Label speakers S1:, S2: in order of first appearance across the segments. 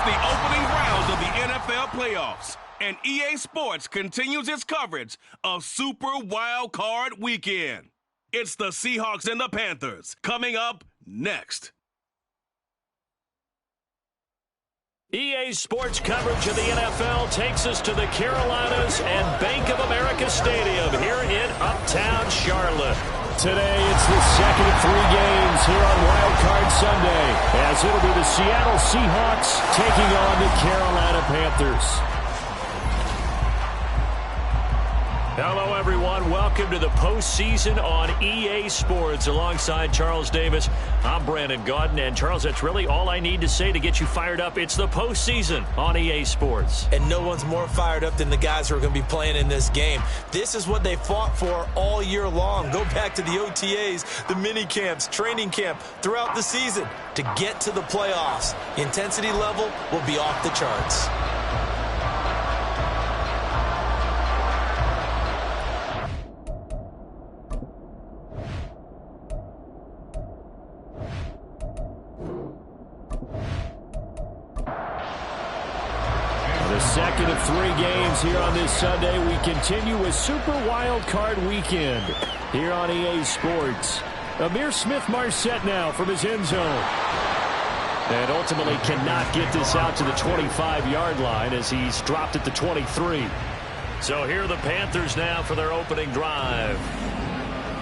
S1: the opening round of the NFL playoffs, and EA Sports continues its coverage of Super Wild Card Weekend. It's the Seahawks and the Panthers coming up next.
S2: EA Sports coverage of the NFL takes us to the Carolinas and Bank of America Stadium here in Uptown Charlotte. Today, it's the second of 3 games here on Wild Card Sunday, as it'll be the Seattle Seahawks taking on the Carolina Panthers. Hello, everyone. Welcome to the postseason on EA Sports. Alongside Charles Davis, I'm Brandon Gaudin. And, Charles, that's really all I need to say to get you fired up. It's the postseason on EA Sports.
S3: And no one's more fired up than the guys who are going to be playing in this game. This is what they fought for all year long. Go back to the OTAs, the mini camps, training camp, throughout the season to get to the playoffs. The intensity level will be off the charts.
S2: Second of 3 games here on this Sunday. We continue with Super Wild Card Weekend here on EA Sports. Amir Smith-Marset now from his end zone. And ultimately cannot get this out to the 25-yard line as he's dropped at the 23. So here are the Panthers now for their opening drive.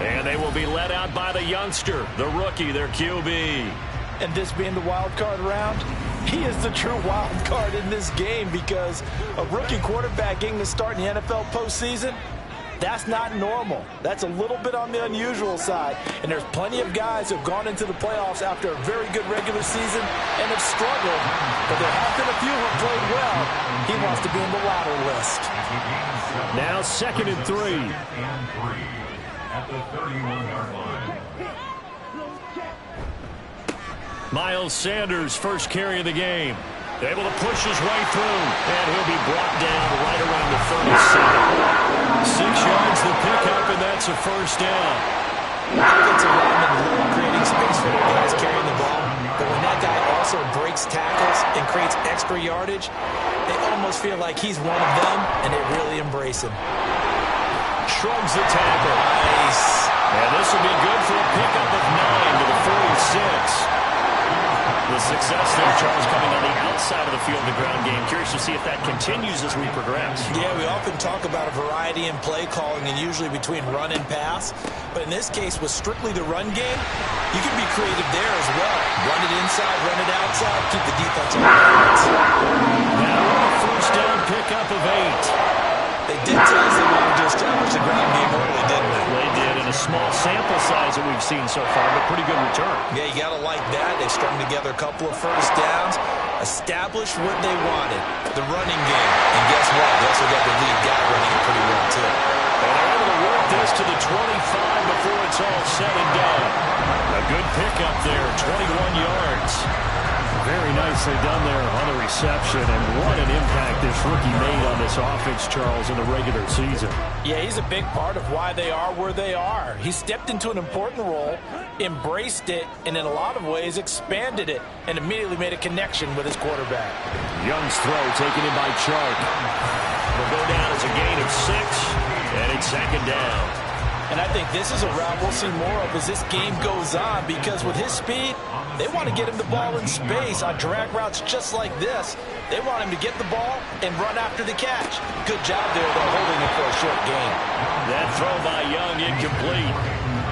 S2: And they will be led out by the youngster, the rookie, their QB.
S3: And this being the wild card round, he is the true wild card in this game because a rookie quarterback getting to start in the NFL postseason, that's not normal. That's a little bit on the unusual side. And there's plenty of guys who have gone into the playoffs after a very good regular season and have struggled. But there have been a few who have played well. He wants to be in the latter list.
S2: Now 2nd and 3.
S4: At the 31-yard line.
S2: Miles Sanders, first carry of the game. Able to push his way through, and he'll be brought down right around the 37. 6 yards the pickup, and that's a first down.
S3: Offensive linemen love creating space for their guys carrying the ball, but when that guy also breaks tackles and creates extra yardage, they almost feel like he's one of them, and they really embrace him.
S2: Shrugs the tackle.
S3: Nice.
S2: And this will be good for a pickup of 9 to the 46. The success there, Charles, coming on the outside of the field of the ground game. Curious to see if that continues as we progress.
S3: Yeah, we often talk about a variety in play calling and usually between run and pass. But in this case, with strictly the run game, you can be creative there as well. Run it inside, run it outside, keep the defense on balance.
S2: Now a first down pickup of 8.
S3: They did tell us they wanted to establish the ground game early, didn't they?
S2: They did, in a small sample size that we've seen so far, but pretty good return.
S3: Yeah, you got to like that. They strung together a couple of first downs, established what they wanted, the running game. And guess what? They also got the lead guy running it pretty well, too.
S2: And they're able to work this to the 25 before it's all said and done. A good pickup there, 21 yards. Very nicely done there on the reception, and what an impact this rookie made on this offense, Charles, in the regular season.
S3: Yeah, he's a big part of why they are where they are. He stepped into an important role, embraced it, and in a lot of ways expanded it, and immediately made a connection with his quarterback.
S2: Young's throw taken in by Chark. Will go down as a gain of 6, and it's 2nd down.
S3: And I think this is a route we'll see more of as this game goes on, because with his speed, they want to get him the ball in space on drag routes just like this. They want him to get the ball and run after the catch. Good job there, though, holding it for a short gain.
S2: That throw by Young incomplete.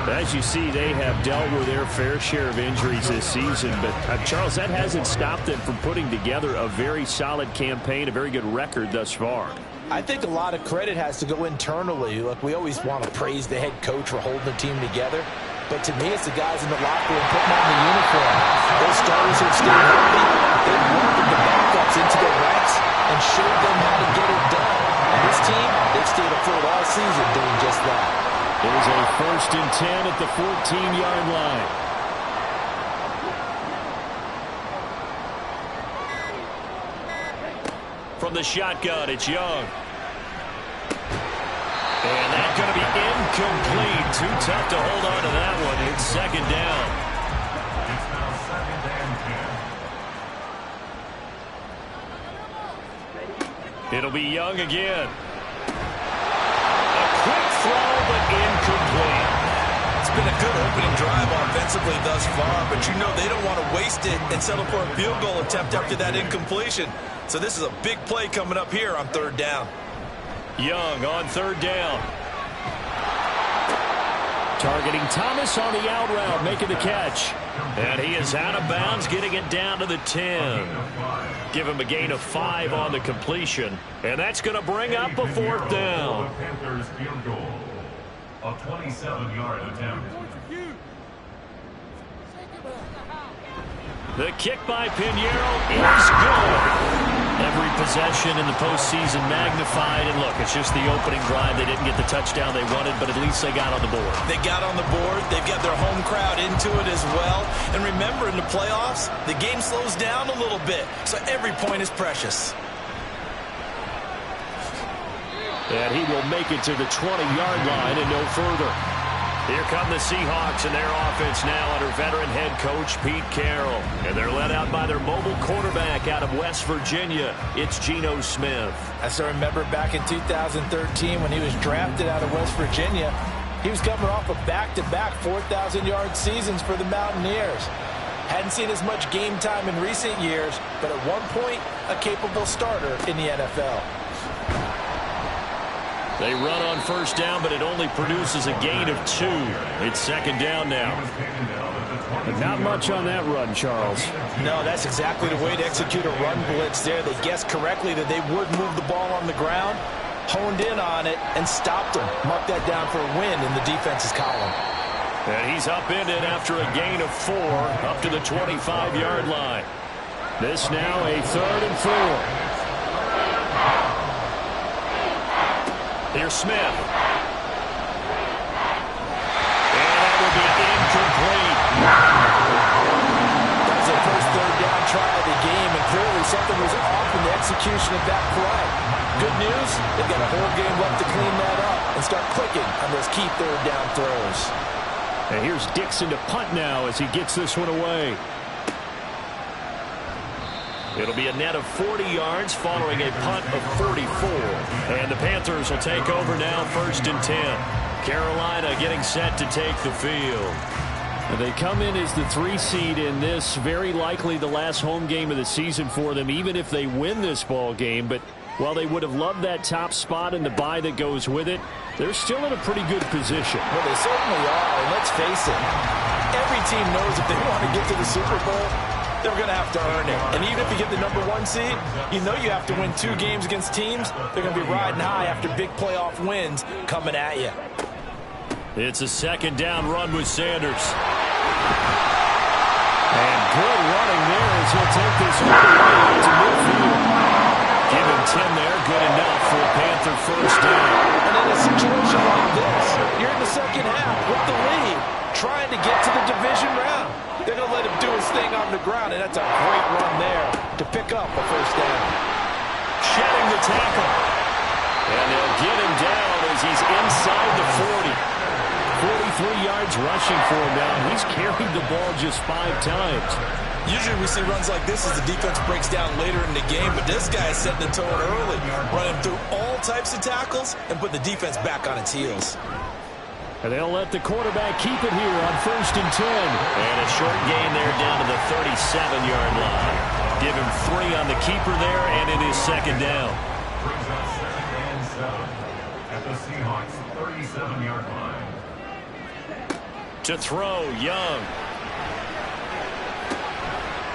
S2: As you see, they have dealt with their fair share of injuries this season. But, Charles, that hasn't stopped them from putting together a very solid campaign, a very good record thus far.
S3: I think a lot of credit has to go internally. Look, we always want to praise the head coach for holding the team together. But to me, it's the guys in the locker room putting on the uniform. Those starters who have stayed healthy, they've welcomed the backups into their ranks and showed them how to get it done. And this team, they've stayed afloat all season doing just that.
S2: It is a 1st and 10 at the 14-yard line. From the shotgun, it's Young. And that's going to be incomplete. Too tough to hold on to that one. It's 2nd down.
S4: It's now 2nd and 10.
S2: It'll be Young again. A quick throw, but incomplete.
S3: It's been a good opening drive offensively thus far, but you know they don't want to waste it and settle for a field goal attempt after that incompletion. So this is a big play coming up here on third down.
S2: Young on third down. Targeting Thomas on the out route, making the catch. And he is out of bounds, getting it down to the 10. Give him a gain of 5 on the completion. And that's going to bring up a fourth down.
S4: Panthers field goal. A 27-yard attempt.
S2: The kick by Pinheiro is good. Every possession in the postseason magnified. And look, it's just the opening drive. They didn't get the touchdown they wanted, but at least they got on the board.
S3: They got on the board. They've got their home crowd into it as well. And remember, in the playoffs, the game slows down a little bit. So every point is precious.
S2: And he will make it to the 20-yard line and no further. Here come the Seahawks and their offense now under veteran head coach Pete Carroll. And they're led out by their mobile quarterback out of West Virginia. It's Geno Smith.
S3: I still remember back in 2013 when he was drafted out of West Virginia. He was coming off of back-to-back 4,000-yard seasons for the Mountaineers. Hadn't seen as much game time in recent years, but at one point, a capable starter in the NFL.
S2: They run on first down, but it only produces a gain of 2. It's second down now.
S5: But not much on that run, Charles.
S3: No, that's exactly the way to execute a run blitz there. They guessed correctly that they would move the ball on the ground, honed in on it, and stopped them. Mark that down for a win in the defense's column.
S2: And he's upended after a gain of 4 up to the 25-yard line. This now a 3rd and 4. Here's Smith. And that will be incomplete.
S3: That was their first third down try of the game, and clearly something was off in the execution of that play. Good news, they've got a whole game left to clean that up and start clicking on those key third down throws.
S2: And here's Dixon to punt now as he gets this one away. It'll be a net of 40 yards following a punt of 44. And the Panthers will take over now, 1st and 10. Carolina getting set to take the field.
S5: And they come in as the 3 seed in this, very likely the last home game of the season for them, even if they win this ball game. But while they would have loved that top spot and the bye that goes with it, they're still in a pretty good position.
S3: Well, they certainly are, and let's face it, every team knows if they want to get to the Super Bowl, they're going to have to earn it. And even if you get the number 1 seed, you know you have to win 2 games against teams. They're going to be riding high after big playoff wins coming at you.
S2: It's a second down run with Sanders. And good running there as he'll take this all the way out to midfield. Give him 10 there, good enough for a Panther first down.
S3: And in a situation like this, you're in the second half with the lead, trying to get to the division round. They're going to let him do his thing on the ground, and that's a great run there to pick up a first down.
S2: Shedding the tackle. And they'll get him down as he's inside the 40. 43 yards rushing for him now. He's carried the ball just 5 times.
S3: Usually we see runs like this as the defense breaks down later in the game, but this guy is setting the tone early, running through all types of tackles and put the defense back on its heels.
S2: And they'll let the quarterback keep it here on 1st and 10. And a short gain there down to the 37-yard line. Give him 3 on the keeper there, and it is second down.
S4: Brings us 2nd and 7 at the Seahawks 37-yard line.
S2: To throw, Young.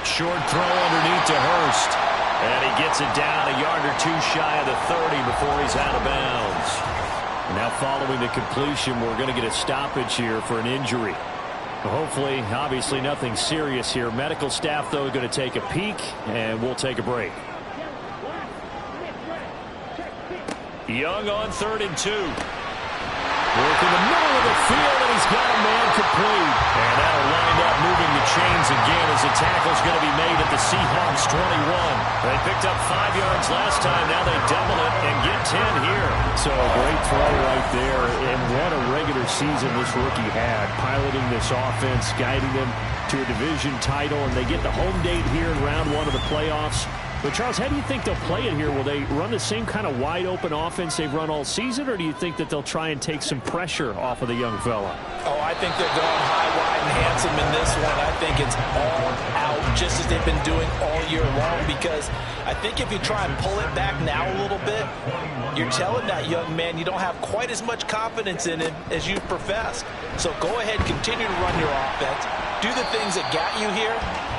S2: Short throw underneath to Hurst. And he gets it down a yard or 2 shy of the 30 before he's out of bounds. Now following the completion, we're going to get a stoppage here for an injury. Hopefully, obviously nothing serious here. Medical staff, though, going to take a peek, and we'll take a break. Young on 3rd and 2. Working the middle of the field, and he's got a man complete. And that'll wind up moving the chains again as the tackle's going to be made at the Seahawks 21. They picked up 5 yards last time. Now they double it and get 10 here.
S5: So a great throw right there. And what a regular season this rookie had, piloting this offense, guiding them to a division title. And they get the home date here in round 1 of the playoffs. But, Charles, how do you think they'll play it here? Will they run the same kind of wide-open offense they've run all season, or do you think that they'll try and take some pressure off of the young fella?
S3: Oh, I think they're going high, wide, and handsome in this one. I think it's all out, just as they've been doing all year long, because I think if you try and pull it back now a little bit, you're telling that young man you don't have quite as much confidence in him as you professed. So go ahead, continue to run your offense. Do the things that got you here.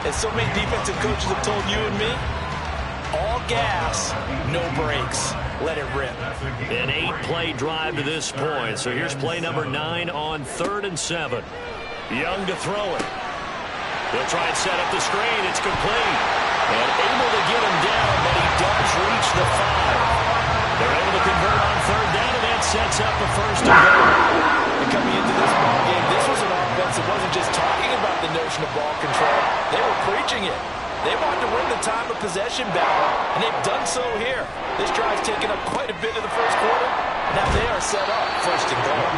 S3: As so many defensive coaches have told you and me, all gas, no brakes. Let it rip.
S5: An 8-play drive to this point. So here's play number 9 on 3rd and 7. Young to throw it. They'll try and set up the screen. It's complete. And able to get him down, but he does reach the 5. They're able to convert on 3rd down, and that sets up a 1st and goal.
S3: And coming into this ball game, this was an offense that wasn't just talking about the notion of ball control. They were preaching it. They wanted to win the time of possession battle, and they've done so here. This drive's taken up quite a bit of the first quarter. Now they are set up 1st and goal.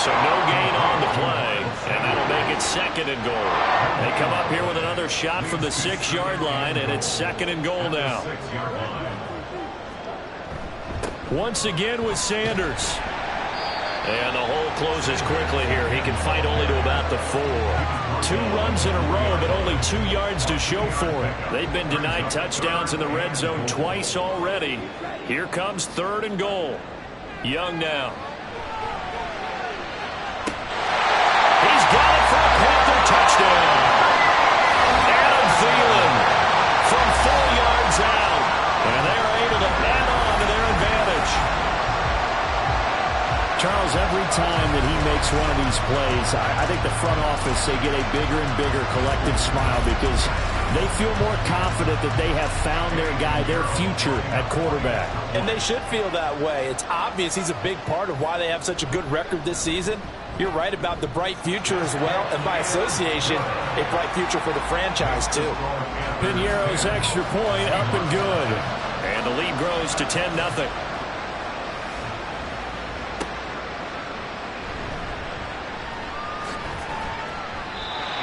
S5: So no gain on the play, and that'll make it 2nd and goal. They come up here with another shot from the 6-yard line, and it's 2nd and goal now. Once again with Sanders. And the hole closes quickly here. He can fight only to about the 4. 2 runs in a row, but only 2 yards to show for it. They've been denied touchdowns in the red zone twice already. Here comes 3rd and goal. Young now. He's got it for a Panther touchdown. Adam Thielen from 4 yards out. And they're able to add on to their advantage. Charles, every time that he makes one of these plays, I think the front office, they get a bigger and bigger collective smile because they feel more confident that they have found their guy, their future at quarterback.
S3: And they should feel that way. It's obvious he's a big part of why they have such a good record this season. You're right about the bright future as well, and by association, a bright future for the franchise too.
S5: Piñeiro's extra point up and good. And the lead grows to 10-0.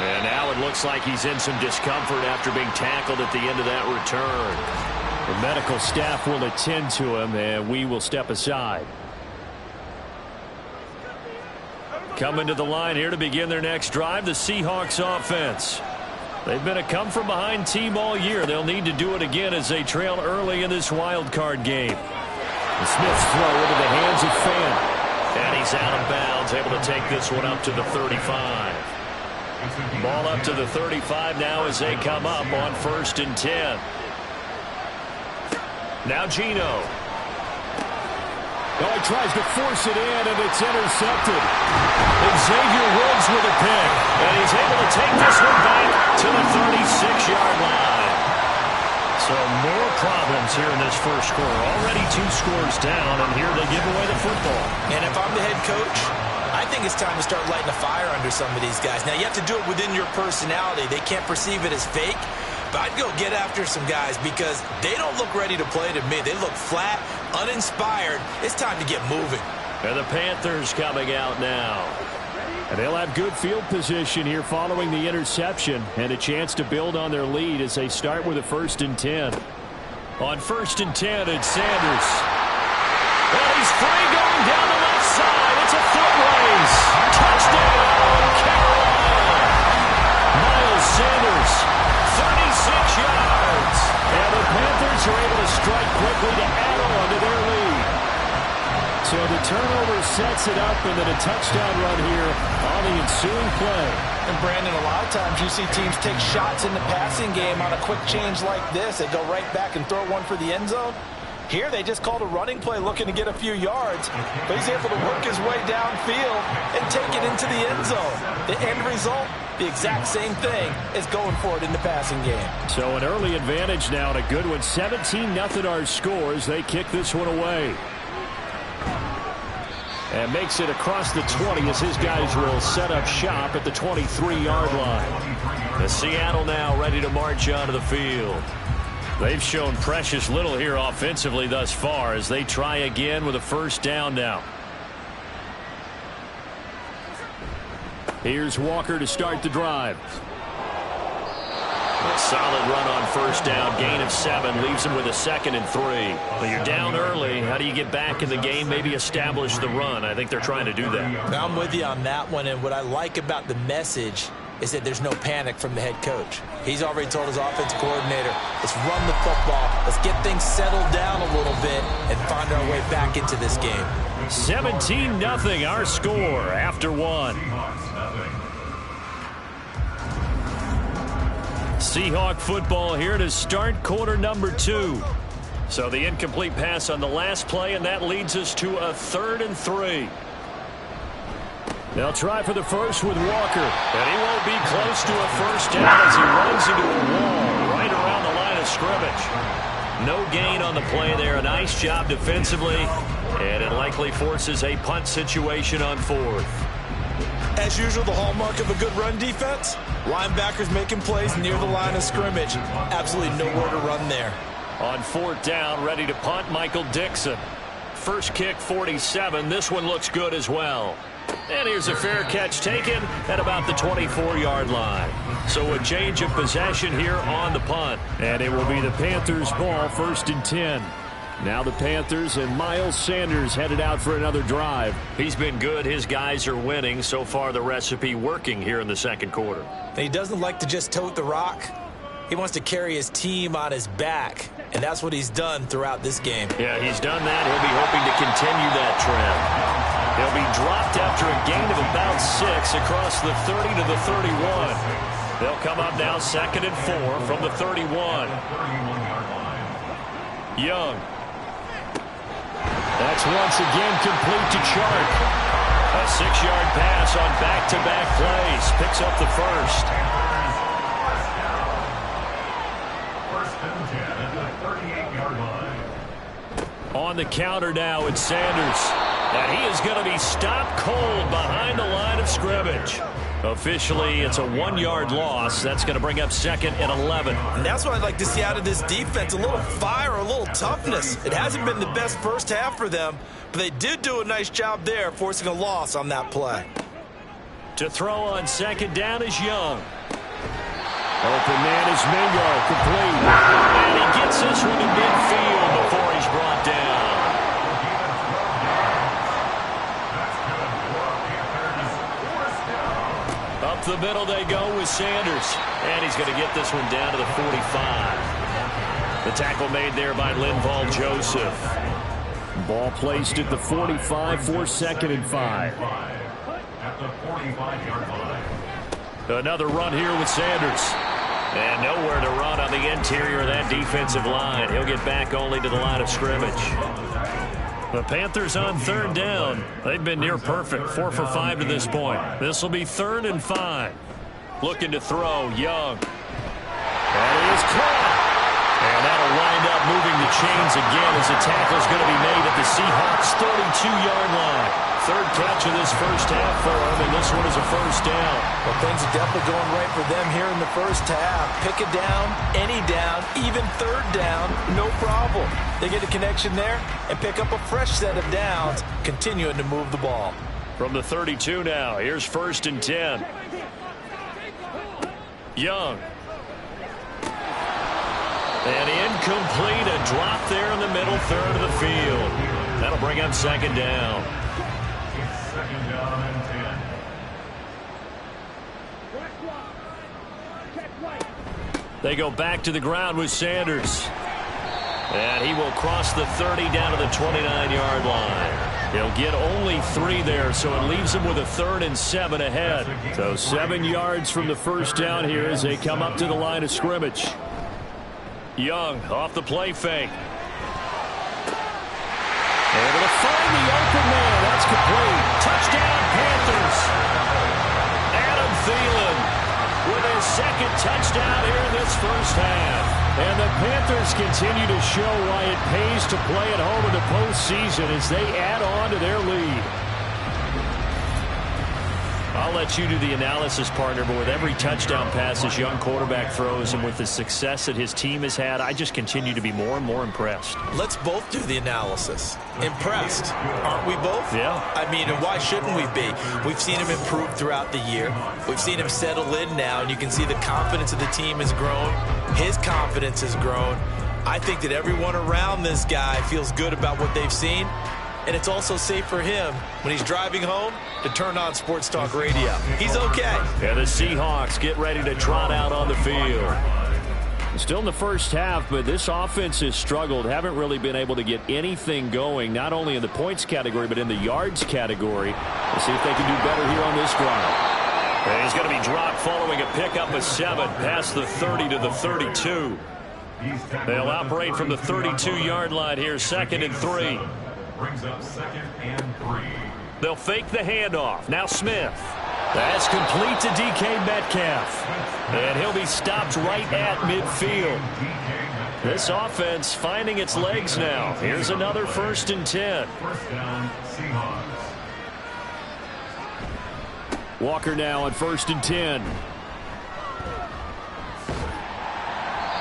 S5: And now it looks like he's in some discomfort after being tackled at the end of that return. The medical staff will attend to him, and we will step aside. Coming to the line here to begin their next drive, the Seahawks offense. They've been a come-from-behind team all year. They'll need to do it again as they trail early in this wild card game. The Smith's throw into the hands of Fant. And he's out of bounds, able to take this one up to the 35. Ball up to the 35 now as they come up on 1st and 10. Now Geno. Oh, he tries to force it in, and it's intercepted. Xavier Woods with a pick, and he's able to take this one back to the 36-yard line. So more problems here in this first quarter. Already 2 scores down, and here they give away the football.
S3: And if I'm the head coach, I think it's time to start lighting a fire under some of these guys. Now, you have to do it within your personality. They can't perceive it as fake. But I'd go get after some guys because they don't look ready to play to me. They look flat, uninspired. It's time to get moving.
S5: And the Panthers coming out now. And they'll have good field position here following the interception and a chance to build on their lead as they start with a 1st and 10. On 1st and 10, it's Sanders. And he's free going down the left side. It's a foot race. Touchdown, Carolina. Miles Sanders, 36 yards. And the Panthers are able to strike quickly to add on to their lead. So the turnover sets it up, and then a touchdown run here on the ensuing play.
S3: And Brandon, a lot of times you see teams take shots in the passing game on a quick change like this. They go right back and throw one for the end zone. Here they just called a running play looking to get a few yards, but he's able to work his way downfield and take it into the end zone. The end result, the exact same thing as going for it in the passing game.
S5: So an early advantage now, and a good one. 17-0 our scores. They kick this one away. And makes it across the 20 as his guys will set up shop at the 23-yard line. The Seattle now ready to march onto the field. They've shown precious little here offensively thus far as they try again with a 1st down now. Here's Walker to start the drive. Solid run on first down. Gain of 7 leaves him with a 2nd and 3. Well, you're down early. How do you get back in the game? Maybe establish the run. I think they're trying to do that.
S3: I'm with you on that one, and what I like about the message is that there's no panic from the head coach. He's already told his offensive coordinator, let's run the football, let's get things settled down a little bit and find our way back into this game.
S5: 17-0 our score after 1. Seahawk football here to start quarter number 2. So the incomplete pass on the last play, and that leads us to a 3rd and 3. They'll try for the first with Walker, and he won't be close to a first down as he runs into a wall right around the line of scrimmage. No gain on the play there. A nice job defensively, and it likely forces a punt situation on 4th.
S3: As usual, the hallmark of a good run defense, linebackers making plays near the line of scrimmage. Absolutely nowhere to run there.
S5: On 4th down, ready to punt, Michael Dixon. First kick, 47. This one looks good as well. And here's a fair catch taken at about the 24-yard line. So a change of possession here on the punt.
S2: And it will be the Panthers' ball, 1st and 10. Now the Panthers and Miles Sanders headed out for another drive.
S5: He's been good. His guys are winning. So far the recipe working here in the 2nd quarter.
S3: He doesn't like to just tote the rock. He wants to carry his team on his back. And that's what he's done throughout this game.
S5: Yeah, he's done that. He'll be hoping to continue that trend. He'll be dropped after a gain of about 6 across the 30 to the 31. They'll come up now 2nd and 4 from the 31. Young.
S2: That's once again complete to Chark.
S5: A 6-yard pass on back-to-back plays. Picks up the first. On the counter now, it's Sanders. And he is going to be stopped cold behind the line of scrimmage. Officially, it's a 1-yard loss. That's going to bring up 2nd and 11.
S3: And that's what I'd like to see out of this defense, a little fire, a little toughness. It hasn't been the best first half for them, but they did do a nice job there, forcing a loss on that play.
S5: To throw on 2nd down is Young.
S2: Open man is Mingo, complete.
S5: And he gets this one to midfield before he's brought down. Up the middle they go with Sanders. And he's going to get this one down to the 45. The tackle made there by Linval Joseph.
S2: Ball placed at the 45 for 2nd and 5.
S4: At the 45-yard line.
S5: Another run here with Sanders. And nowhere to run on the interior of that defensive line. He'll get back only to the line of scrimmage. The Panthers on 3rd down. They've been near perfect. 4 for 5 to this point. This will be 3rd and 5. Looking to throw, Young.
S2: That is caught.
S5: And that'll wind up moving the chains again as the tackle's going to be made at the Seahawks' 32-yard line. 3rd catch of this first half for him, and this one is a first down.
S3: Well, things are definitely going right for them here in the first half. Pick a down, any down, even 3rd down, no problem. They get a connection there and pick up a fresh set of downs, continuing to move the ball.
S5: From the 32 now, here's 1st and 10. Young. And incomplete, a drop there in the middle 3rd of the field. That'll bring up 2nd down.
S4: 2nd down and 10.
S5: They go back to the ground with Sanders. And he will cross the 30 down to the 29-yard line. He'll get only 3 there, so it leaves him with a 3rd and 7 ahead.
S2: So 7 yards from the first down here as they come up to the line of scrimmage.
S5: Young off the play fake.
S2: Able to find the open man. That's complete.
S5: Touchdown, Panthers. Adam Thielen with his 2nd touchdown here in this first half.
S2: And the Panthers continue to show why it pays to play at home in the postseason as they add on to their lead.
S5: I'll let you do the analysis, partner, but with every touchdown pass this young quarterback throws and with the success that his team has had, I just continue to be more and more impressed.
S3: Let's both do the analysis. Impressed, aren't we both?
S5: Yeah.
S3: I mean, and why shouldn't we be? We've seen him improve throughout the year. We've seen him settle in now, and you can see the confidence of the team has grown. His confidence has grown. I think that everyone around this guy feels good about what they've seen. And it's also safe for him when he's driving home to turn on Sports Talk Radio. He's okay.
S5: And the Seahawks get ready to trot out on the field. Still in the first half, but this offense has struggled. Haven't really been able to get anything going, not only in the points category, but in the yards category. Let's see if they can do better here on this drive. And he's going to be dropped following a pickup of 7 past the 30 to the 32. They'll operate from the 32-yard line here, 2nd and 3.
S4: Brings up 2nd and 3.
S5: They'll fake the handoff. Now Smith. That's complete to DK Metcalf. And he'll be stopped right at midfield. This offense finding its legs now. Here's another 1st and 10.
S4: First down, Seahawks.
S5: Walker now on 1st and 10.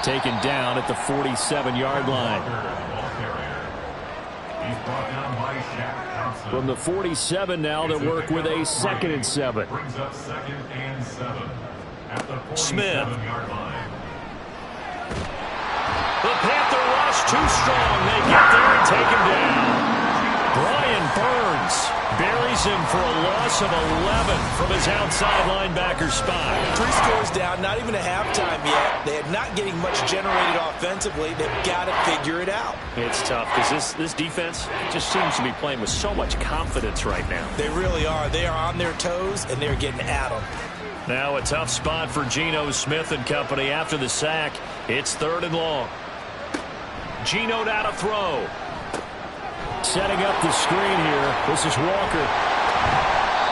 S5: Taken down at the 47-yard line.
S4: He's brought down by Shaq Thompson.
S5: From the 47 now, they'll work with a 2nd and 7.
S4: Brings up 2nd and 7 at the
S5: Smith.
S4: 47-yard line.
S5: The Panther rush too strong. They get there and take him down. Brian Burns buries him for a loss of 11 from his outside linebacker spot.
S3: 3 scores down, not even a halftime yet. They are not getting much generated offensively. They've got to figure it out.
S5: It's tough because this defense just seems to be playing with so much confidence right now.
S3: They really are. They are on their toes, and they're getting at them.
S5: Now a tough spot for Geno Smith and company after the sack. It's 3rd and long. Geno now to throw. Setting up the screen here. This is Walker.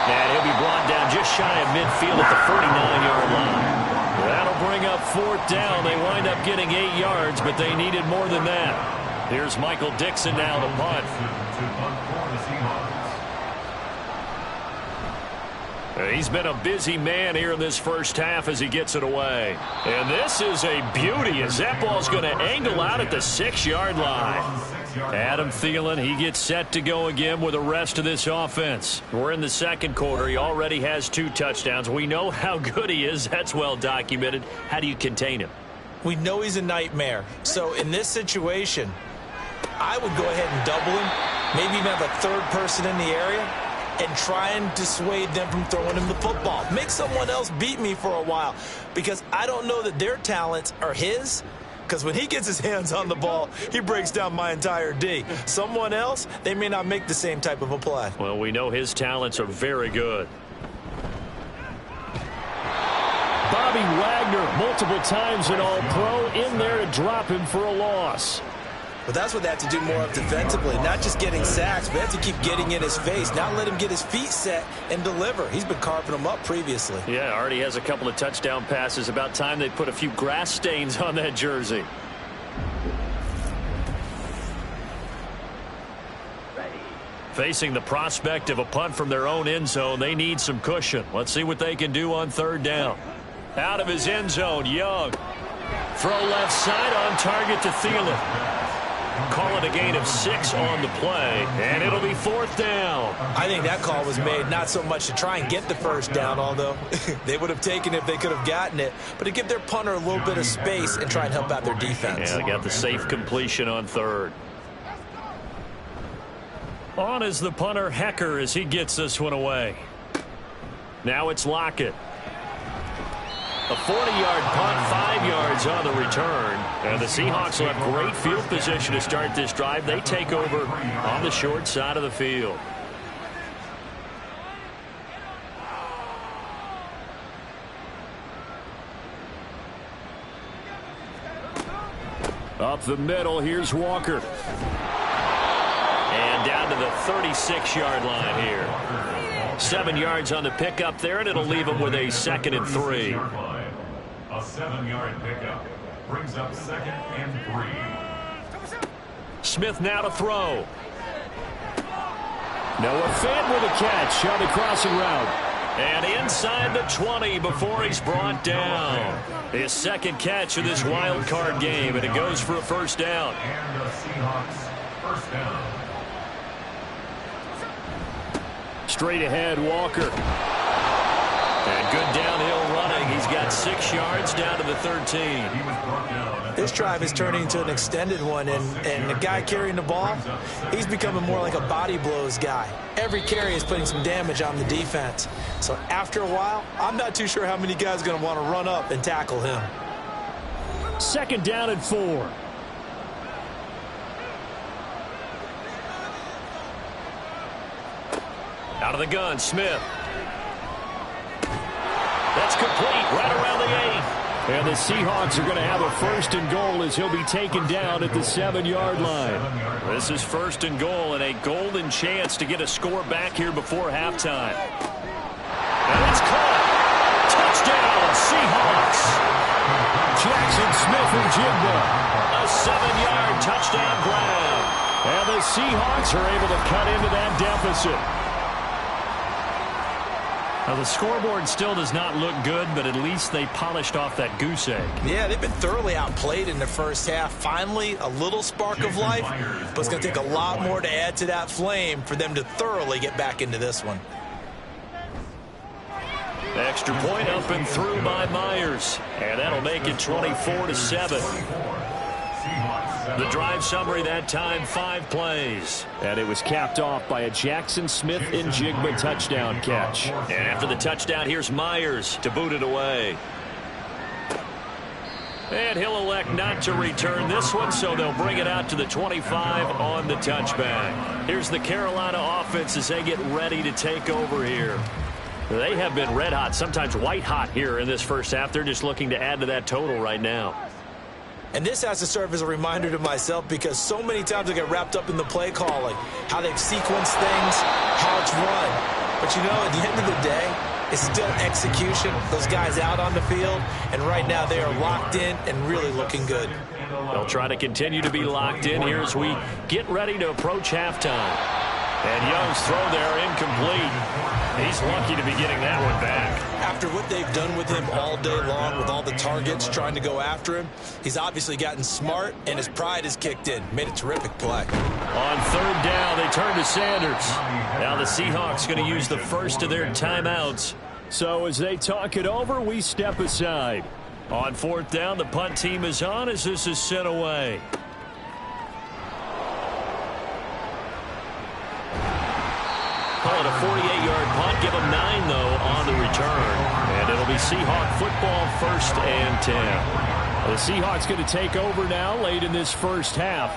S5: And he'll be brought down just shy of midfield at the 49-yard line. That'll bring up 4th down. They wind up getting 8 yards, but they needed more than that. Here's Michael Dixon now to punt. He's been a busy man here in this first half as he gets it away. And this is a beauty as that ball's going to angle out at the 6-yard line. Adam Thielen, he gets set to go again with the rest of this offense. We're in the 2nd quarter. He already has 2 touchdowns. We know how good he is. That's well documented. How do you contain him?
S3: We know he's a nightmare. So in this situation, I would go ahead and double him, maybe even have a 3rd person in the area, and try and dissuade them from throwing him the football. Make someone else beat me for a while, because I don't know that their talents are his, because when he gets his hands on the ball, he breaks down my entire D. Someone else, they may not make the same type of a play.
S5: Well, we know his talents are very good. Bobby Wagner, multiple times an All-Pro, in there to drop him for a loss.
S3: But that's what they have to do more of defensively, not just getting sacks, but they have to keep getting in his face, not let him get his feet set and deliver. He's been carving them up previously.
S5: Yeah, already has a couple of touchdown passes. About time they put a few grass stains on that jersey. Facing the prospect of a punt from their own end zone, they need some cushion. Let's see what they can do on 3rd down. Out of his end zone, Young. Throw left side on target to Thielen. Call it a gain of 6 on the play, and it'll be 4th down.
S3: I think that call was made not so much to try and get the 1st down, although they would have taken it if they could have gotten it, but to give their punter a little bit of space and try and help out their defense.
S5: Yeah, they got the safe completion on 3rd. On is the punter, Hecker, as he gets this one away. Now it's Lockett. A 40-yard punt, 5 yards on the return. And the Seahawks will have great field position to start this drive. They take over on the short side of the field. Up the middle, here's Walker. And down to the 36-yard line here. 7 yards on the pickup there, and it'll leave him with a 2nd and 3.
S4: A 7-yard pickup brings up 2nd and 3.
S5: Smith now to throw. Noah Fant with a catch on the crossing route. And inside the 20 before he's brought down. His second catch of this wild card game, and it goes for a first down.
S4: And the Seahawks first down.
S5: Straight ahead, Walker. And good downhill running. He's got 6 yards down to the 13.
S3: This drive is turning into an extended one, and the guy carrying the ball, he's becoming more like a body blows guy. Every carry is putting some damage on the defense. So after a while, I'm not too sure how many guys are going to want to run up and tackle him.
S2: Second down and 4.
S5: Out of the gun, Smith. That's complete, right around the 8.
S2: And the Seahawks are going to have a first and goal as he'll be taken down at the 7-yard line.
S5: This is first and goal and a golden chance to get a score back here before halftime. And it's caught. Touchdown, Seahawks.
S2: Jackson Smith and Jigba.
S5: A 7-yard touchdown grab.
S2: And the Seahawks are able to cut into that deficit.
S5: Now, the scoreboard still does not look good, but at least they polished off that goose egg.
S3: Yeah, they've been thoroughly outplayed in the first half. Finally, a little spark of life, but it's going to take a lot more to add to that flame for them to thoroughly get back into this one.
S5: Extra point up and through by Myers, and that'll make it 24-7. The drive summary that time, 5 plays.
S2: And it was capped off by a Jackson Smith and Jigba touchdown catch.
S5: And after the touchdown, here's Myers to boot it away. And he'll elect not to return this one, so they'll bring it out to the 25 on the touchback. Here's the Carolina offense as they get ready to take over here. They have been red hot, sometimes white hot here in this first half. They're just looking to add to that total right now.
S3: And this has to serve as a reminder to myself because so many times I get wrapped up in the play calling, how they've sequenced things, how it's run. But, you know, at the end of the day, it's still execution. Those guys out on the field, and right now they are locked in and really looking good.
S5: They'll try to continue to be locked in here as we get ready to approach halftime. And Young's throw there incomplete. He's lucky to be getting that one back.
S3: After what they've done with him all day long with all the targets trying to go after him, he's obviously gotten smart, and his pride has kicked in. Made a terrific play.
S5: On third down, they turn to Sanders. Now the Seahawks going to use the first of their timeouts.
S2: So as they talk it over, we step aside.
S5: On fourth down, the punt team is on as this is sent away. Call it a 48-yard punt. Give them 9, though, on the return. And it'll be Seahawk football, 1st and 10.
S2: The Seahawks going to take over now late in this first half.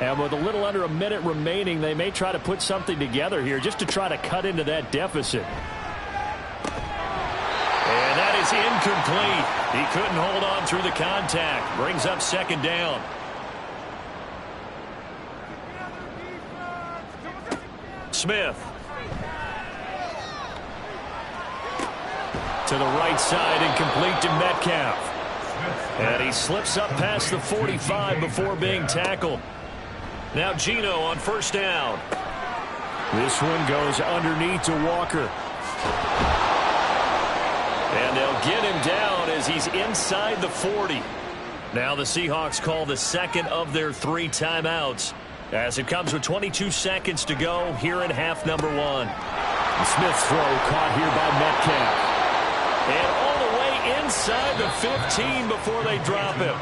S2: And with a little under a minute remaining, they may try to put something together here just to try to cut into that deficit.
S5: And that is incomplete. He couldn't hold on through the contact. Brings up 2nd down. Smith. To the right side and complete to Metcalf. And he slips up past the 45 before being tackled. Now Geno on 1st down.
S2: This one goes underneath to Walker.
S5: And they'll get him down as he's inside the 40. Now the Seahawks call the 2nd of their 3 timeouts as it comes with 22 seconds to go here in half number 1.
S2: The Smith's throw caught here by Metcalf.
S5: And all the way inside the 15 before they drop him.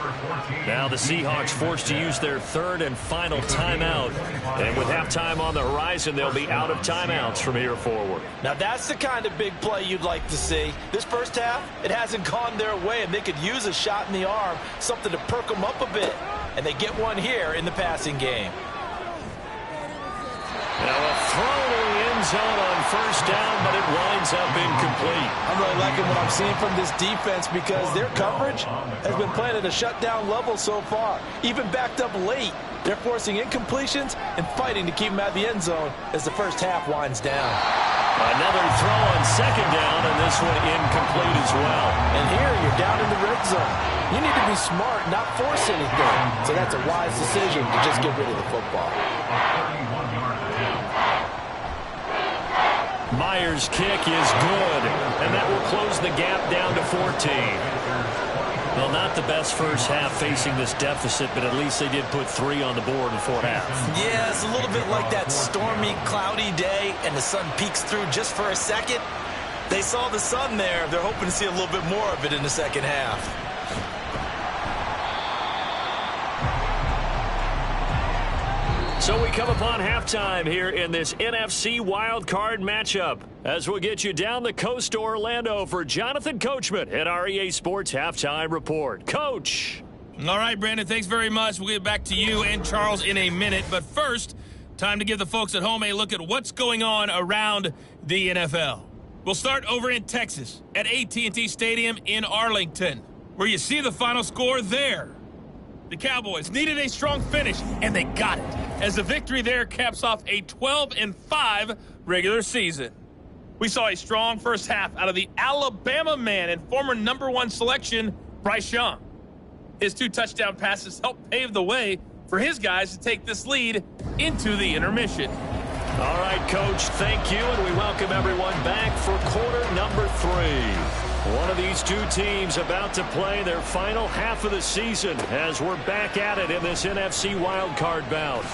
S5: Now the Seahawks forced to use their 3rd and final timeout. And with halftime on the horizon, they'll be out of timeouts from here forward.
S3: Now that's the kind of big play you'd like to see. This first half, it hasn't gone their way, and they could use a shot in the arm, something to perk them up a bit. And they get one here in the passing game.
S5: Now a throw to the end zone on 1st down, but it winds up incomplete.
S3: I'm really liking what I'm seeing from this defense because their coverage has been playing at a shutdown level so far. Even backed up late, they're forcing incompletions and fighting to keep them at the end zone as the first half winds down.
S5: Another throw on 2nd down, and this one incomplete as well.
S3: And here you're down in the red zone. You need to be smart, not force anything. So that's a wise decision to just get rid of the football.
S5: Myers' kick is good, and that will close the gap down to 14. Well, not the best first half facing this deficit, but at least they did put 3 on the board before half.
S3: Yeah, it's a little bit like that stormy, cloudy day, and the sun peeks through just for a second. They saw the sun there. They're hoping to see a little bit more of it in the second half.
S5: So we come upon halftime here in this NFC wildcard matchup as we'll get you down the coast to Orlando for Jonathan Coachman at our EA Sports Halftime Report. Coach.
S6: All right, Brandon, thanks very much. We'll get back to you and Charles in a minute. But first, time to give the folks at home a look at what's going on around the NFL. We'll start over in Texas at AT&T Stadium in Arlington, where you see the final score there. The Cowboys needed a strong finish, and they got it, as the victory there caps off a 12-5 regular season. We saw a strong first half out of the Alabama man and former #1 selection, Bryce Young. His 2 touchdown passes helped pave the way for his guys to take this lead into the intermission.
S5: All right, Coach, thank you, and we welcome everyone back for quarter number 3. One of these 2 teams about to play their final half of the season as we're back at it in this NFC wildcard bout.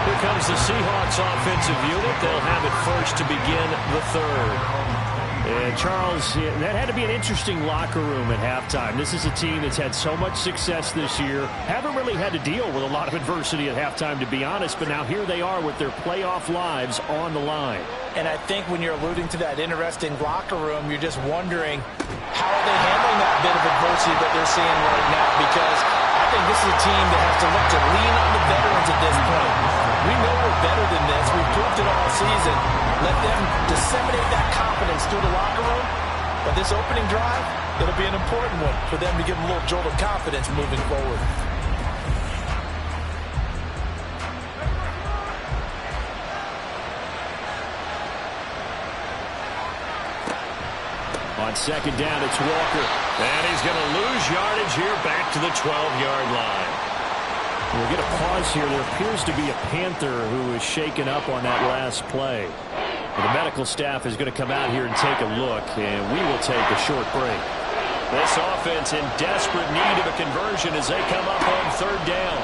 S5: Here comes the Seahawks offensive unit. They'll have it first to begin the third. And Charles, that had to be an interesting locker room at halftime. This is a team that's had so much success this year. Haven't really had to deal with a lot of adversity at halftime, to be honest. But now here they are with their playoff lives on the line.
S3: And I think when you're alluding to that interesting locker room, you're just wondering how are they handling that bit of adversity that they're seeing right now, because I think this is a team that has to look to lean on the veterans at this point. We know we're better than this. We've proved it all season. Let them disseminate that confidence through the locker room. But this opening drive, it'll be an important one for them to give them a little jolt of confidence moving forward.
S5: On second down, it's Walker. And he's going to lose yardage here back to the 12-yard line. We'll get a pause here. There appears to be a Panther who is shaken up on that last play. And the medical staff is going to come out here and take a look, and we will take a short break. This offense in desperate need of a conversion as they come up on third down.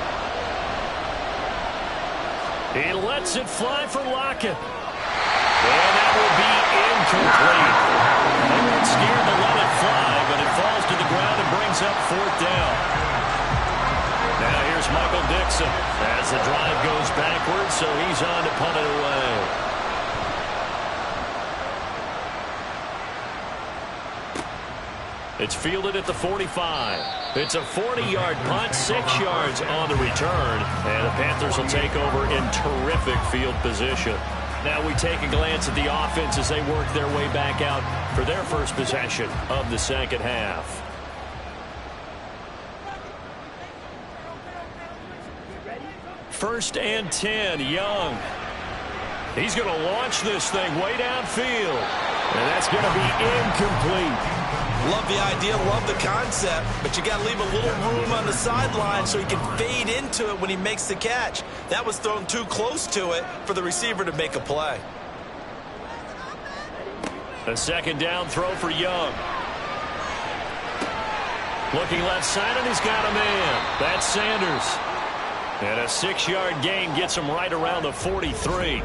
S5: He lets it fly for Lockett. And that will be incomplete. They weren't scared to let it fly, but it falls to the ground and brings up fourth down. Now here's Michael Dixon as the drive goes backwards, so he's on to punt it away. It's fielded at the 45. It's a 40-yard punt, 6 yards on the return, and the Panthers will take over in terrific field position. Now we take a glance at the offense as they work their way back out for their first possession of the second half. First and 10, Young. He's going to launch this thing way downfield, and that's going to be incomplete.
S3: Love the idea, love the concept, but you got to leave a little room on the sideline so he can fade into it when he makes the catch. That was thrown too close to it for the receiver to make a play.
S5: A second down throw for Young. Looking left side, and he's got a man. That's Sanders. And a 6-yard gain gets him right around the 43.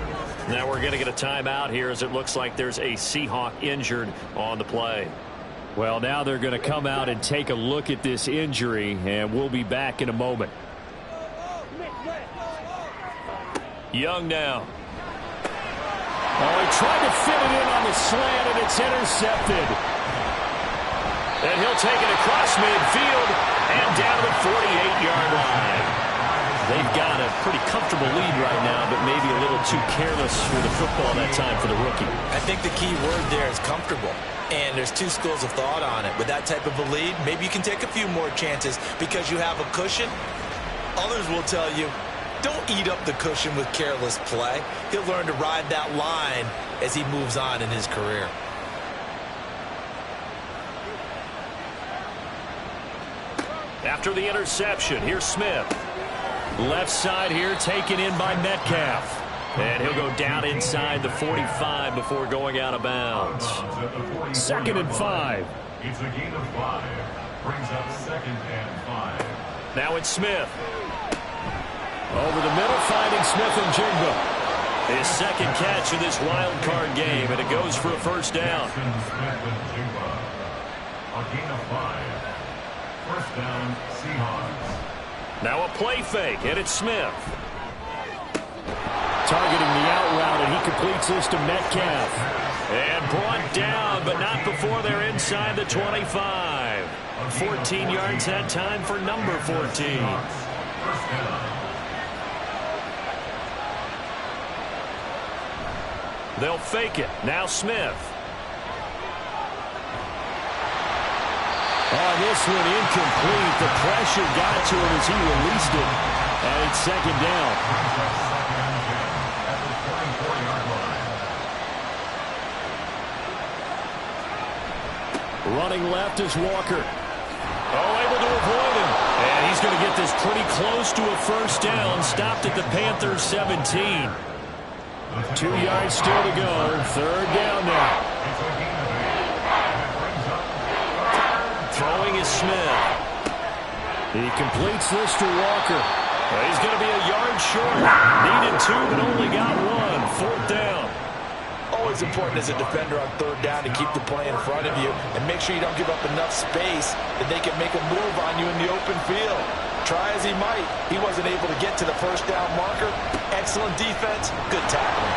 S5: Now we're going to get a timeout here as it looks like there's a Seahawk injured on the play. Well, now they're going to come out and take a look at this injury, and we'll be back in a moment. Young now. Oh, he tried to fit it in on the slant, and it's intercepted. And he'll take it across midfield and down the 48-yard line. They've got a pretty comfortable lead right now, but maybe a little too careless with the football that time for the rookie.
S3: I think the key word there is comfortable. And there's 2 schools of thought on it. With that type of a lead, maybe you can take a few more chances because you have a cushion. Others will tell you, don't eat up the cushion with careless play. He'll learn to ride that line as he moves on in his career.
S5: After the interception, here's Smith. Left side here taken in by Metcalf. And he'll go down inside the 45 before going out of bounds.
S2: 2nd and 5.
S4: It's a gain of 5. Brings up 2nd and 5.
S5: Now it's Smith. Over the middle, finding Smith and Jigba. His second catch of this wild card game, and it goes for a first down.
S4: A gain of 5. First down, Seahawks.
S5: Now a play fake, and it's Smith.
S2: Targeting the out route, and he completes this to Metcalf.
S5: And brought down, but not before they're inside the 25. 14 yards that time for number 14.
S4: First down.
S5: They'll fake it. Now Smith.
S2: Oh, this one incomplete. The pressure got to him as he released it. And it's 2nd down. Running left is Walker.
S5: Oh, able to avoid him. And he's going to get this pretty close to a first down. Stopped at the Panthers 17.
S2: 2 yards still to go. 3rd down now.
S5: Throwing is Smith.
S2: He completes this to Walker.
S5: Well, he's going to be a yard short. Needed 2, but only got 1. 4th down.
S3: Always important as a defender on 3rd down to keep the play in front of you and make sure you don't give up enough space that they can make a move on you in the open field. Try as he might, he wasn't able to get to the first down marker. Excellent defense, good tackling.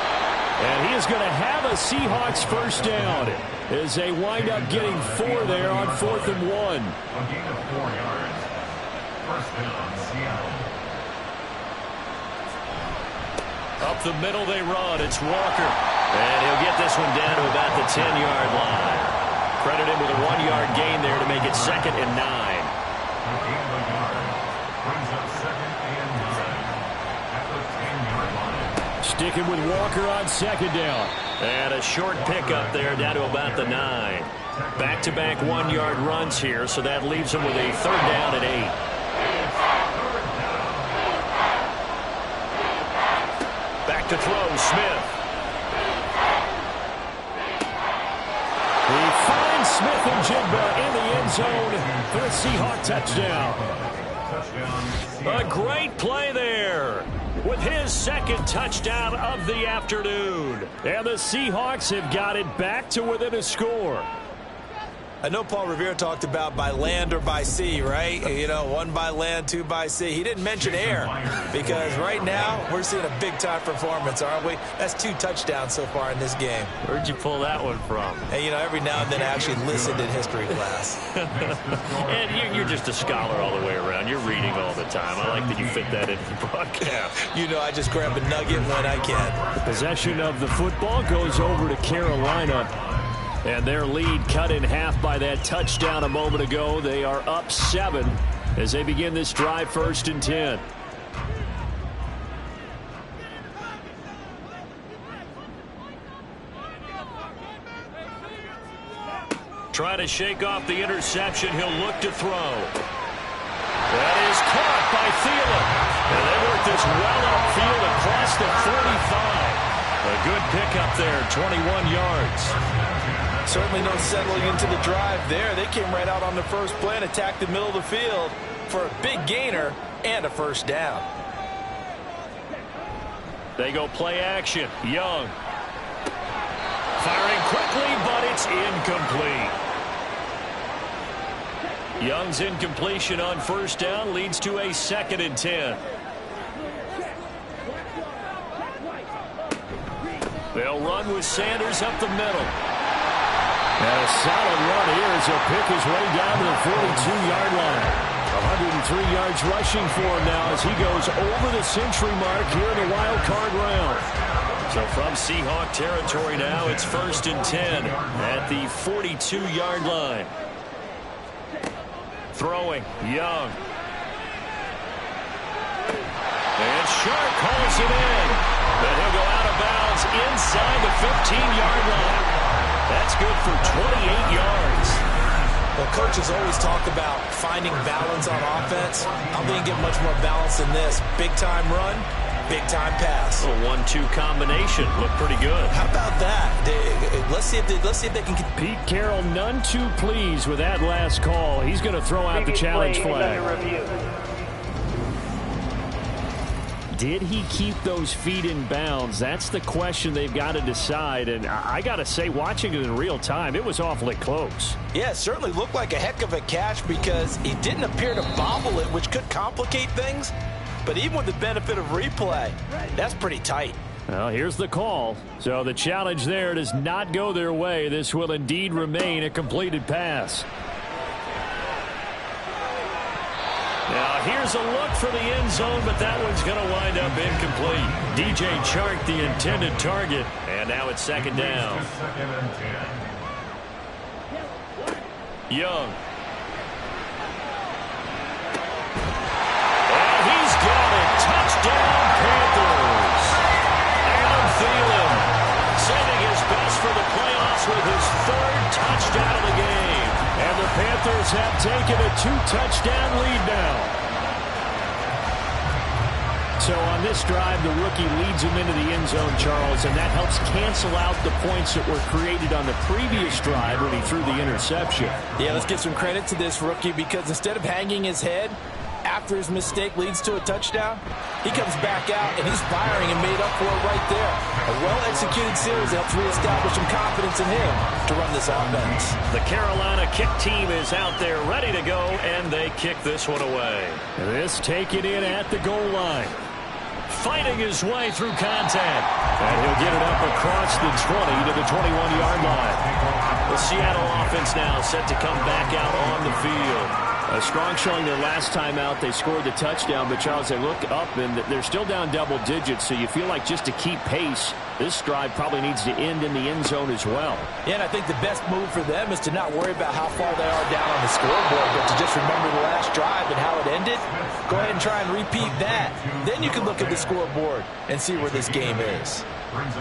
S2: And he is going to have a Seahawks first down as they wind up getting 4 there on 4th and 1.
S4: A gain of 4 yards. First down, Seattle.
S5: Up the middle they run. It's Walker. And he'll get this one down to about the 10-yard line. Credit him with a 1-yard gain there to make it 2nd and 9.
S4: A gain of a yard. Brings up 2nd and 9. At the 10-yard line.
S2: Sticking with Walker on 2nd down.
S5: And a short pickup there down to about the 9. Back-to-back 1-yard runs here, so that leaves him with a 3rd down and 8. Back to throw, Smith.
S2: He finds Smith and Jigba in the end zone for a Seahawk touchdown.
S5: A great play there with his 2nd touchdown of the afternoon.
S2: And the Seahawks have got it back to within a score.
S3: I know Paul Revere talked about by land or by sea, right? You know, 1 by land, 2 by sea. He didn't mention air because right now we're seeing a big-time performance, aren't we? That's 2 touchdowns so far in this game.
S5: Where'd you pull that one from?
S3: And, you know, every now and then I actually listened in history class.
S5: And you're just a scholar all the way around. You're reading all the time. I like that you fit that into the broadcast.
S3: You know, I just grab a nugget when I can.
S2: Possession of the football goes over to Carolina. And their lead cut in half by that touchdown a moment ago. They are up 7 as they begin this drive 1st and 10.
S5: Try to shake off the interception. He'll look to throw. That is caught by Thielen. And they work this well upfield across the 45. A good pickup there, 21 yards.
S3: Certainly no settling into the drive there. They came right out on the first play and attacked the middle of the field for a big gainer and a first down.
S5: They go play action. Young. Firing quickly, but it's incomplete. Young's incompletion on first down leads to a 2nd and 10. They'll run with Sanders up the middle.
S2: And a solid run here as he'll pick his way down to the 42-yard line. 103 yards rushing for him now as he goes over the century mark here in the wild card round.
S5: So from Seahawk territory now, it's 1st and 10 at the 42-yard line. Throwing, Young. And Shark hauls it in. But he'll go out of bounds inside the 15-yard line. That's good for 28 yards.
S3: Well, coaches always talk about finding balance on offense. I don't think you get much more balance than this. Big-time run, Big-time pass.
S5: A 1-2 combination. Looked pretty good.
S3: How about that? Let's see if they can...
S5: Pete Carroll, none too pleased with that last call. He's going to throw out the challenge flag. Did he keep those feet in bounds? That's the question they've got to decide. And I got to say, watching it in real time, it was awfully close.
S3: Yeah, it certainly looked like a heck of a catch because he didn't appear to bobble it, which could complicate things. But even with the benefit of replay, that's pretty tight.
S5: Well, here's the call. So the challenge there does not go their way. This will indeed remain a completed pass. Now, here's a look for the end zone, but that one's going to wind up incomplete. DJ Chark, the intended target, and now it's second down. Young. And he's got it. Touchdown, Panthers. Adam Thielen sending his best for the playoffs with his third touchdown of the game. And the Panthers have taken a 2-touchdown lead now. So on this drive, the rookie leads him into the end zone, Charles, and that helps cancel out the points that were created on the previous drive when he threw the interception.
S3: Yeah, let's give some credit to this rookie because instead of hanging his head after his mistake leads to a touchdown, he comes back out and he's firing and made up for it right there. A well-executed series helps reestablish some confidence in him to run this offense.
S5: The Carolina kick team is out there ready to go, and they kick this one away. This taken in at the goal line. Fighting his way through contact. And he'll get it up across the 20 to the 21-yard line. The Seattle offense now set to come back out on the field. A strong showing their last time out. They scored the touchdown, but Charles, they look up and they're still down double digits, so you feel like just to keep pace, this drive probably needs to end in the end zone as well.
S3: Yeah, and I think the best move for them is to not worry about how far they are down on the scoreboard, but to just remember the last drive and how it ended. Go ahead and try and repeat that. Then you can look at the scoreboard and see where this game is.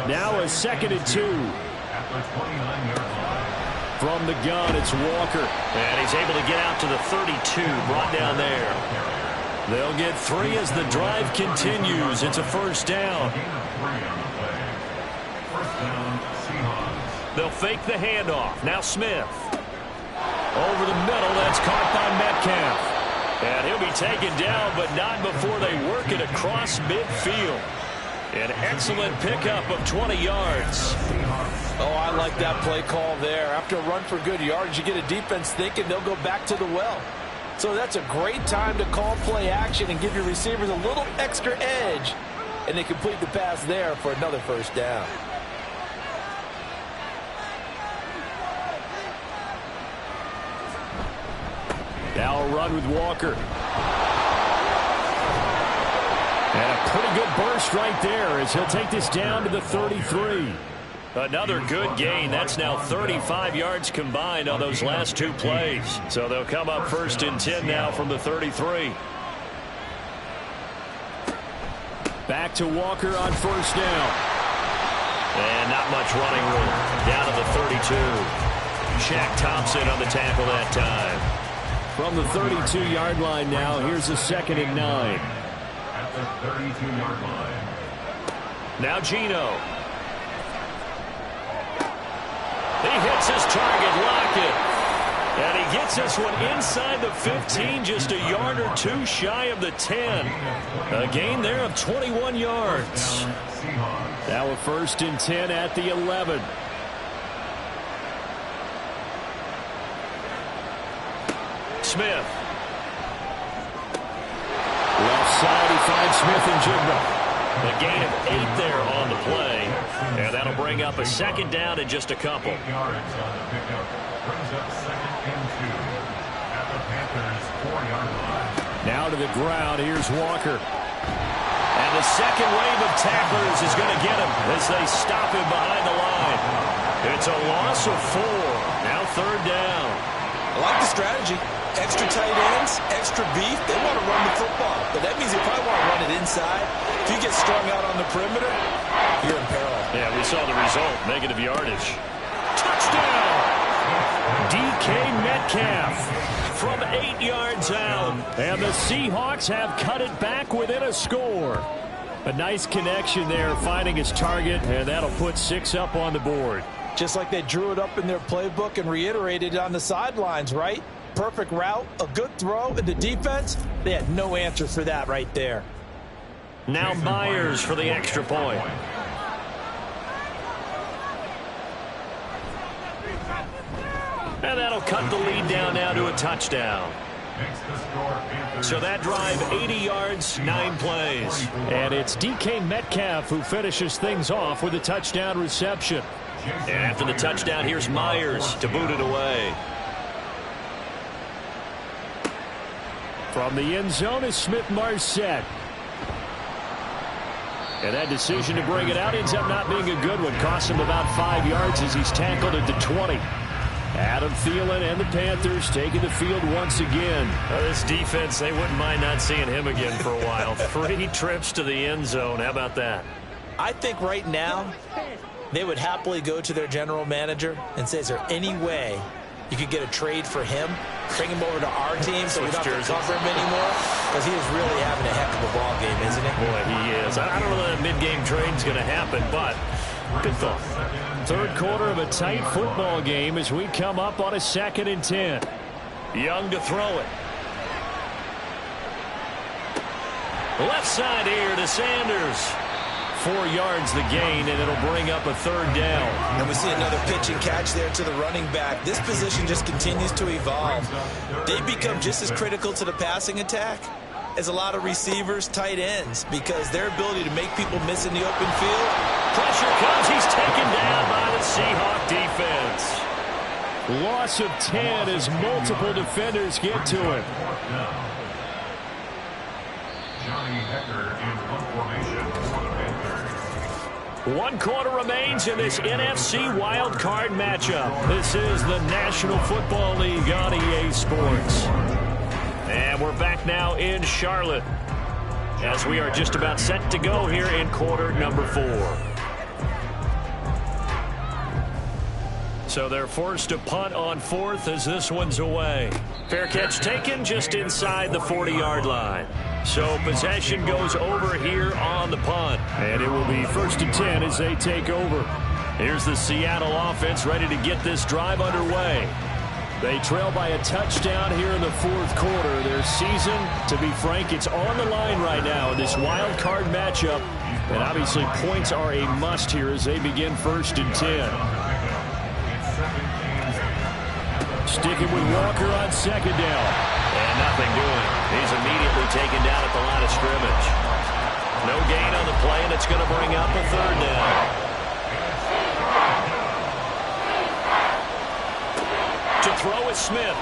S5: Now a 2nd and 2.
S4: At the 29-yard line.
S5: From the gun, it's Walker. And he's able to get out to the 32, brought down there. They'll get 3 as the drive continues. It's a first down. They'll fake the handoff. Now Smith. Over the middle, that's caught by Metcalf. And he'll be taken down, but not before they work it across midfield. An excellent pickup of 20 yards.
S3: Oh, I like that play call there. After a run for good yards, you get a defense thinking they'll go back to the well. So that's a great time to call play action and give your receivers a little extra edge. And they complete the pass there for another first down.
S5: Now a run with Walker. And a pretty good burst right there as he'll take this down to the 33. Another good gain. That's now 35 yards combined on those last 2 plays. So they'll come up 1st and 10 now from the 33. Back to Walker on 1st down. And not much running room. Down to the 32. Shaq Thompson on the tackle that time. From the 32-yard line now, here's a 2nd and 9.
S4: At the 32-yard line.
S5: Now Geno. He hits his target, Lockett. And he gets this one inside the 15, just a yard or 2 shy of the 10. A gain there of 21 yards. Now a 1st and 10 at the 11. Smith. Left side, he finds Smith and Jigba. A gain of 8 there on the play. And that'll bring up a 2nd down in just a couple.
S4: 8 yards on the pickup. Brings up 2nd and 2. At the Panthers' 4-yard line.
S5: Now to the ground. Here's Walker. And the second wave of tacklers is going to get him as they stop him behind the line. It's a loss of 4. Now 3rd down.
S3: I like the strategy. Extra tight ends, extra beef. They want to run the football, but that means they probably want to run it inside. If you get strung out on the perimeter, you're in peril.
S5: Yeah, we saw the result. Negative yardage. Touchdown! DK Metcalf from 8 yards out. And the Seahawks have cut it back within a score. A nice connection there, finding his target, and that'll put 6 up on the board.
S3: Just like they drew it up in their playbook and reiterated it on the sidelines, right? Perfect route, a good throw, and the defense, they had no answer for that right there.
S5: Now Myers for the extra point. And that'll cut the lead down now to a touchdown. So that drive, 80 yards, 9 plays.
S2: And it's DK Metcalf who finishes things off with a touchdown reception.
S5: And after the touchdown, here's Myers to boot it away.
S2: From the end zone is Smith-Marset. And that decision to bring it out ends up not being a good one. Costs him about 5 yards as he's tackled at the 20. Adam Thielen and the Panthers taking the field once again.
S5: This defense, they wouldn't mind not seeing him again for a while. 3 trips to the end zone. How about that?
S3: I think right now they would happily go to their general manager and say, is there any way you could get a trade for him, bring him over to our team so we don't have to cover him anymore? Because he is really having a heck of a ball game, isn't he?
S5: Boy, he is. I don't know that mid-game trade's going to happen, but good thought.
S2: Third quarter of a tight football game as we come up on a 2nd and 10.
S5: Young to throw it. Left side here to Sanders. 4 yards the gain, and it'll bring up a 3rd down.
S3: And we see another pitch and catch there to the running back. This position just continues to evolve. They become just as critical to the passing attack as a lot of receivers, tight ends, because their ability to make people miss in the open field.
S5: Pressure comes. He's taken down by the Seahawks defense.
S2: Loss of 10 as multiple defenders get to him.
S4: Johnny Hecker in one formation for the Panthers.
S5: 1 quarter remains in this NFC wild card matchup. This is the National Football League on EA Sports. And we're back now in Charlotte as we are just about set to go here in quarter number 4. So they're forced to punt on 4th as this one's away. Fair catch taken just inside the 40-yard line. So possession goes over here on the punt.
S2: And it will be 1st and 10 as they take over.
S5: Here's the Seattle offense ready to get this drive underway.
S2: They trail by a touchdown here in the 4th quarter. Their season, to be frank, it's on the line right now in this wild card matchup. And obviously points are a must here as they begin 1st and 10. Sticking with Walker on 2nd down.
S5: And nothing doing. He's immediately taken down at the line of scrimmage. No gain on the play, and it's going to bring up a 3rd down. To throw is Smith.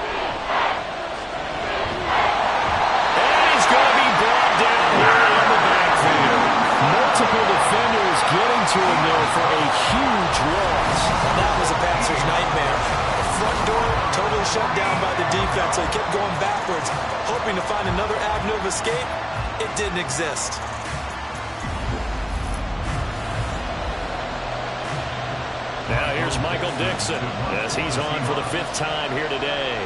S5: And he's going to be brought down here in the backfield.
S2: Multiple defenders getting to him there for a huge loss.
S3: And that was a passer's nightmare. The front door totally shut down by the defense, so he kept going backwards, hoping to find another avenue of escape. It didn't exist.
S5: Now here's Michael Dixon as he's on for the 5th time here today.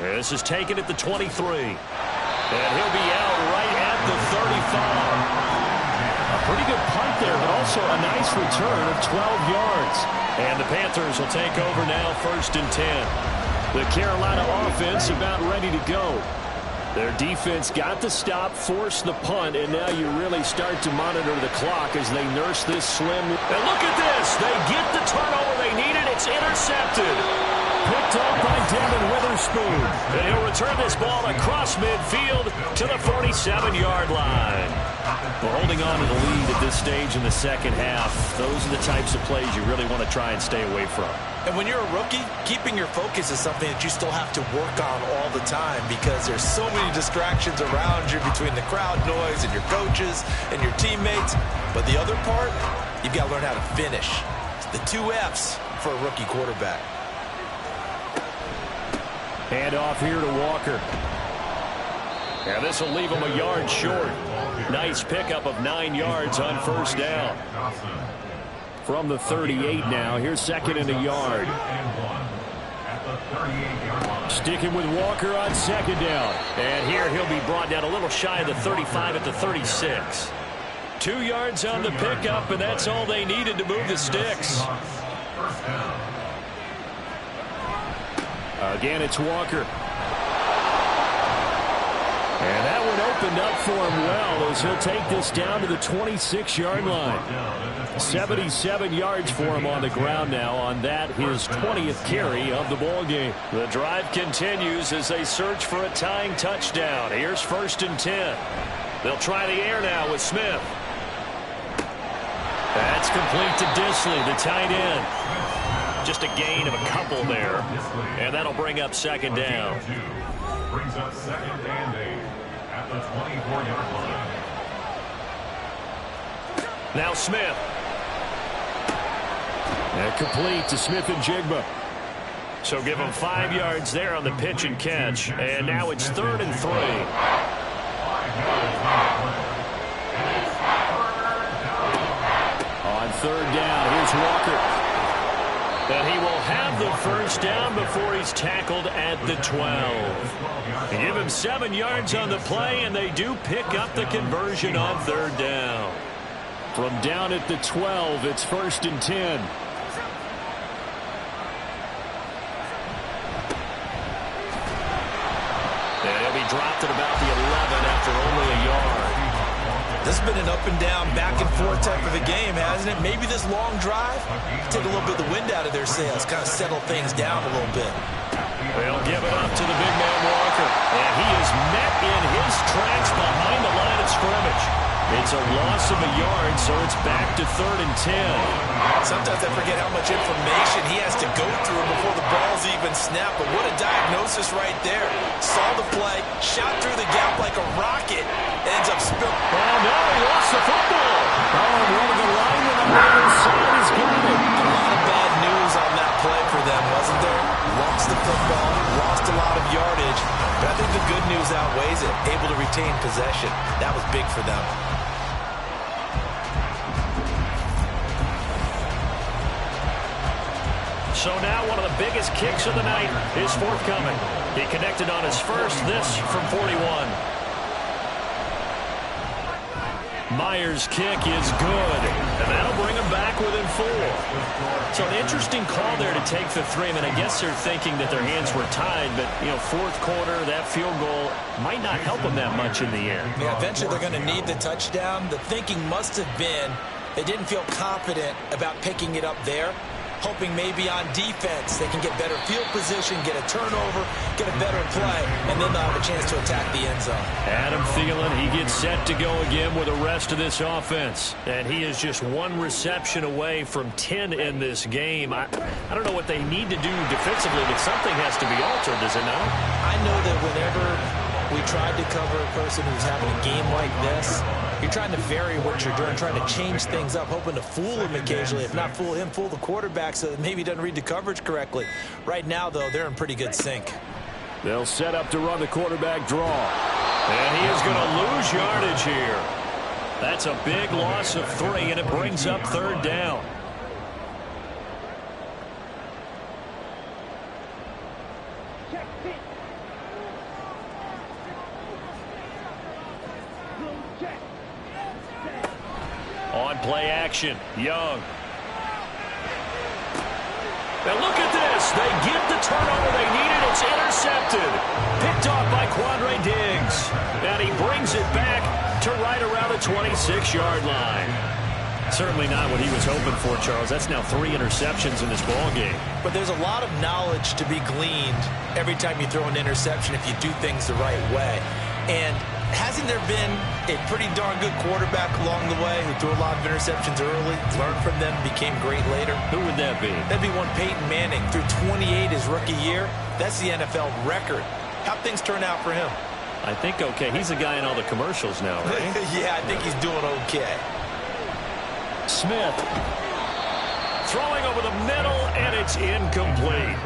S5: This is taken at the 23. And he'll be out right at the 35.
S2: A pretty good punt there, but also a nice return of 12 yards.
S5: And the Panthers will take over now 1st and 10.
S2: The Carolina offense about ready to go. Their defense got the stop, forced the punt, and now you really start to monitor the clock as they nurse this slim.
S5: And look at this. They get the turnover they needed. It's intercepted.
S2: Picked up by Devin Witherspoon.
S5: And he'll return this ball across midfield to the 47-yard line.
S2: Well, holding on to the lead at this stage in the 2nd half, those are the types of plays you really want to try and stay away from.
S3: And when you're a rookie, keeping your focus is something that you still have to work on all the time because there's so many distractions around you between the crowd noise and your coaches and your teammates. But the other part, you've got to learn how to finish. The 2 F's for a rookie quarterback.
S2: Hand off here to Walker.
S5: And this will leave him a yard short. Nice pickup of 9 yards on 1st down.
S2: From the 38 now. Here's 2nd and a yard.
S4: the 38-yard line.
S2: Sticking with Walker on second down.
S5: And here he'll be brought down a little shy of the 35 at the 36.
S2: 2 yards on the pickup, and that's all they needed to move the sticks.
S4: First down.
S2: Again, it's Walker. And that one opened up for him well as he'll take this down to the 26-yard line. 77 yards for him on the ground now on that, his 20th carry of the ball game.
S5: The drive continues as they search for a tying touchdown. Here's 1st and 10. They'll try the air now with Smith. That's complete to Disley, the tight end. Just a gain of a couple there. And that'll bring up 2nd down.
S4: Brings up 2nd and 8 at the 24-yard line.
S5: Now Smith.
S2: And complete to Smith and Jigba.
S5: So give him 5 yards there on the pitch and catch. And now it's 3rd and 3.
S4: 5 yards on the play.
S2: On 3rd down, here's Walker.
S5: And he will have the 1st down before he's tackled at the 12. They give him 7 yards on the play, and they do pick up the conversion on 3rd down.
S2: From down at the 12, it's 1st and 10.
S5: And he'll be dropped at about the 11 after only a yard.
S3: This has been an up-and-down, back-and-forth type of a game, hasn't it? Maybe this long drive, take a little bit of the wind out of their sails, kind of settle things down a little bit.
S5: They'll give it up to the big man Walker. And he is met in his tracks behind the line of scrimmage. It's a loss of a yard, so it's back to 3rd and 10.
S3: Sometimes I forget how much information he has to go through before the ball's even snapped. But what a diagnosis right there. Saw the play, shot through the gap like a rocket, ends up spilling.
S5: Oh, no, he lost the football.
S2: Oh, and one of the linemen on the other side is got it.
S3: A lot of bad news on that play for them, wasn't there? Lost the football, lost a lot of yardage. But I think the good news outweighs it. Able to retain possession. That was big for them.
S5: So now one of the biggest kicks of the night is forthcoming. He connected on his first, this from 41.
S2: Myers' kick is good.
S5: And that'll bring him back within 4. So an interesting call there to take the 3. I mean, I guess they're thinking that their hands were tied, but, you know, 4th quarter, that field goal might not help them that much in the end.
S3: Yeah, eventually they're going to need the touchdown. The thinking must have been they didn't feel confident about picking it up there, hoping maybe on defense they can get better field position, get a turnover, get a better play, and then they'll have a chance to attack the end zone.
S2: Adam Thielen, he gets set to go again with the rest of this offense.
S5: And he is just 1 reception away from 10 in this game. I don't know what they need to do defensively, but something has to be altered, does it not?
S3: I know that whenever we tried to cover a person who's having a game like this, you're trying to vary what you're doing, trying to change things up, hoping to fool him occasionally. If not fool him, fool the quarterback so that maybe he doesn't read the coverage correctly. Right now, though, they're in pretty good sync.
S2: They'll set up to run the quarterback draw.
S5: And he is going to lose yardage here. That's a big loss of 3, and it brings up 3rd down. On play action, Young. Now look at this. They get the turnover they needed. It's intercepted. Picked off by Quandre Diggs. And he brings it back to right around the 26-yard line. Certainly not what he was hoping for, Charles. That's now 3 interceptions in this ball game.
S3: But there's a lot of knowledge to be gleaned every time you throw an interception if you do things the right way. And hasn't there been a pretty darn good quarterback along the way who threw a lot of interceptions early, learned from them, became great later?
S5: Who would that be?
S3: That'd be one Peyton Manning. Threw 28 his rookie year. That's the NFL record. How'd things turn out for him?
S5: I think okay. He's the guy in all the commercials now, right?
S3: Yeah, I think he's doing okay.
S2: Smith.
S5: Throwing over the middle, and it's incomplete.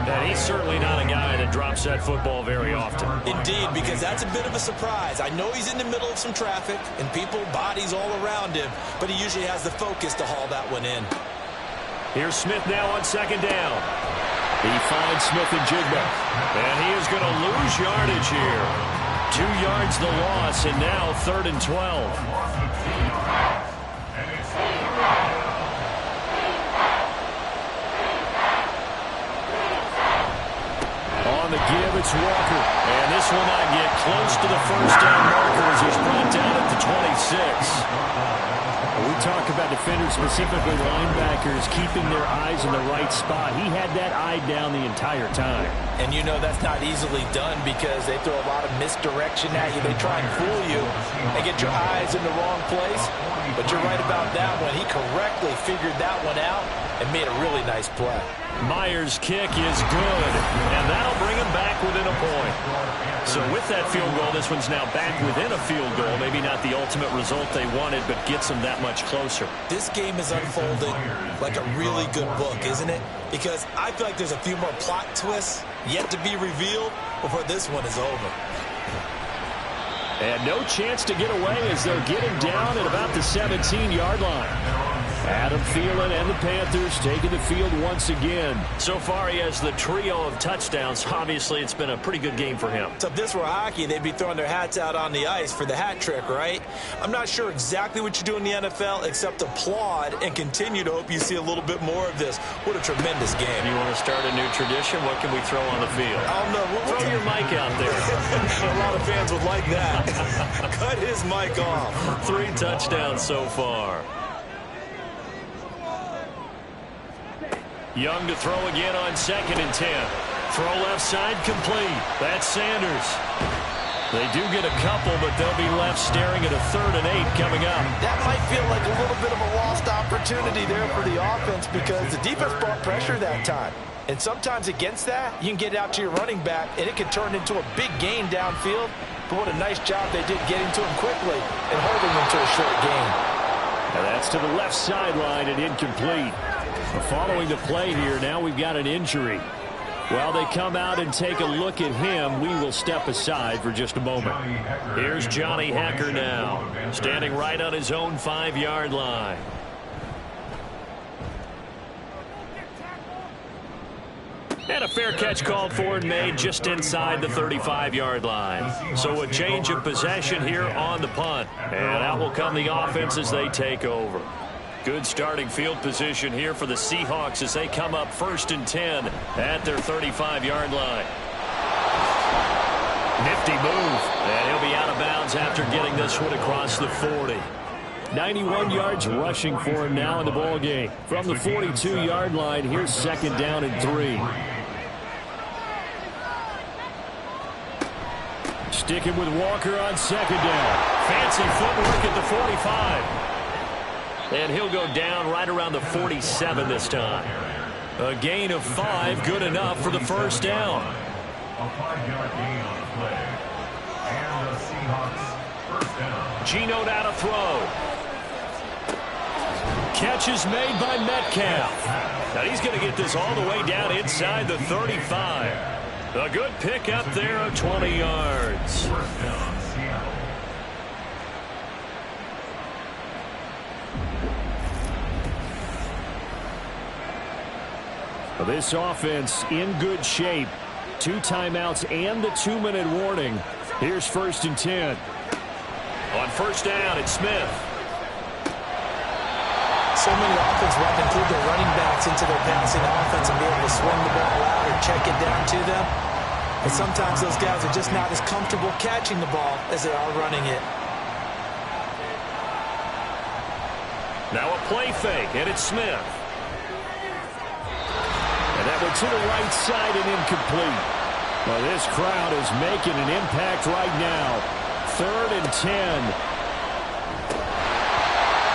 S5: And he's certainly not a guy that drops that football very often.
S3: Indeed, because that's a bit of a surprise. I know he's in the middle of some traffic and people, bodies all around him, but he usually has the focus to haul that one in.
S5: Here's Smith now on 2nd down.
S2: He finds Smith and Jigba. And he is going to lose yardage here. 2 yards the loss, and now 3rd and 12. On the give, it's Walker. And this will not get close to the first down marker as he's brought down at the 26. We talk about defenders, specifically linebackers, keeping their eyes in the right spot. He had that eye down the entire time.
S3: And you know that's not easily done because they throw a lot of misdirection at you. They try and fool you and get your eyes in the wrong place. But you're right about that one. He correctly figured that one out and made a really nice play.
S2: Myers' kick is good, and that'll bring him back within a point. So with that field goal, this one's now back within a field goal. Maybe not the ultimate result they wanted, but gets them that much closer.
S3: This game is unfolding like a really good book, isn't it? Because I feel like there's a few more plot twists yet to be revealed before this one is over.
S2: And no chance to get away as they'll get him down at about the 17-yard line. Adam Thielen and the Panthers taking the field once again. So far, he has the trio of touchdowns. Obviously, it's been a pretty good game for him.
S3: So if this were hockey, they'd be throwing their hats out on the ice for the hat trick, right? I'm not sure exactly what you do in the NFL except applaud and continue to hope you see a little bit more of this. What a tremendous game.
S2: You want to start a new tradition? What can we throw on the field?
S3: I don't know.
S2: Throw your mic out there.
S3: A lot of fans would like that. Cut his mic off.
S2: 3 touchdowns so far. Young to throw again on 2nd and 10. Throw left side complete. That's Sanders. They do get a couple, but they'll be left staring at a 3rd and 8 coming up.
S3: That might feel like a little bit of a lost opportunity there for the offense because the defense brought pressure that time. And sometimes against that, you can get out to your running back, and it can turn into a big gain downfield. But what a nice job they did getting to him quickly and holding him to a short gain.
S2: Now that's to the left sideline and incomplete. Following the play here, now we've got an injury. While they come out and take a look at him, we will step aside for just a moment. Here's Johnny Hacker now, standing right on his own 5-yard line. And a fair catch called for and made just inside the 35-yard line. So a change of possession here on the punt. And out will come the offense as they take over. Good starting field position here for the Seahawks as they come up 1st and 10 at their 35-yard line. Nifty move. And he'll be out of bounds after getting this one across the 40. 91 yards rushing for him now in the ball game. From the 42-yard line, here's 2nd down and 3. Sticking with Walker on 2nd down. Fancy footwork at the 45. And he'll go down right around the 47 this time. A gain of 5, good enough for the first down.
S4: A 5-yard gain on the play. And the Seahawks first down.
S2: Geno now to throw. Catch is made by Metcalf. Now he's going to get this all the way down inside the 35. A good pick up there of 20 yards.
S4: First down, Seattle.
S2: This offense in good shape. 2 timeouts and the 2-minute warning. Here's 1st and 10. On 1st down, it's Smith.
S3: So many offenses want to include their running backs into their passing offense and be able to swing the ball out or check it down to them. But sometimes those guys are just not as comfortable catching the ball as they are running it.
S2: Now a play fake, and it's Smith. And that one to the right side and incomplete. Well, this crowd is making an impact right now. 3rd and 10.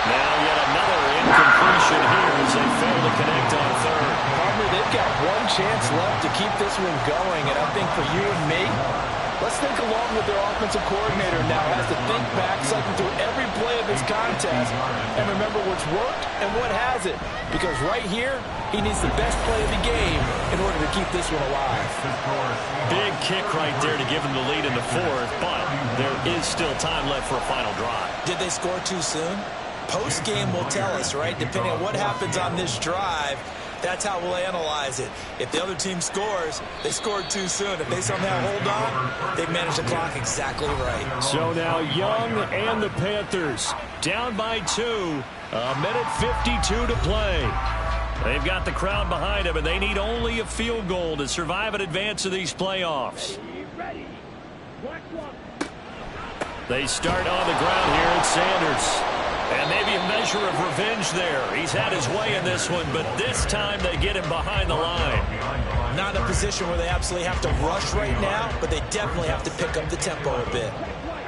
S2: Now yet another incompletion here as they fail to connect on 3rd.
S3: Palmer, they've got one chance left to keep this one going, and I think for you and me, let's think along with their offensive coordinator now. Has to think back, cycle through every play of this contest, and remember what's worked and what hasn't. Because right here, he needs the best play of the game in order to keep this one alive.
S2: Big kick right there to give him the lead in the 4th, but there is still time left for a final drive.
S3: Did they score too soon? Post-game will tell us, right? Depending on what happens on this drive, That's how we'll analyze it. If the other team scores, they scored too soon. If they somehow hold on, they've managed the clock exactly right.
S2: So now Young and the Panthers down by 2. A minute 52 to play. They've got the crowd behind them, and they need only a field goal to survive and advance to these playoffs. They start on the ground here at Sanders. And maybe a measure of revenge there. He's had his way in this one, but this time they get him behind the line.
S3: Not in a position where they absolutely have to rush right now, but they definitely have to pick up the tempo a bit.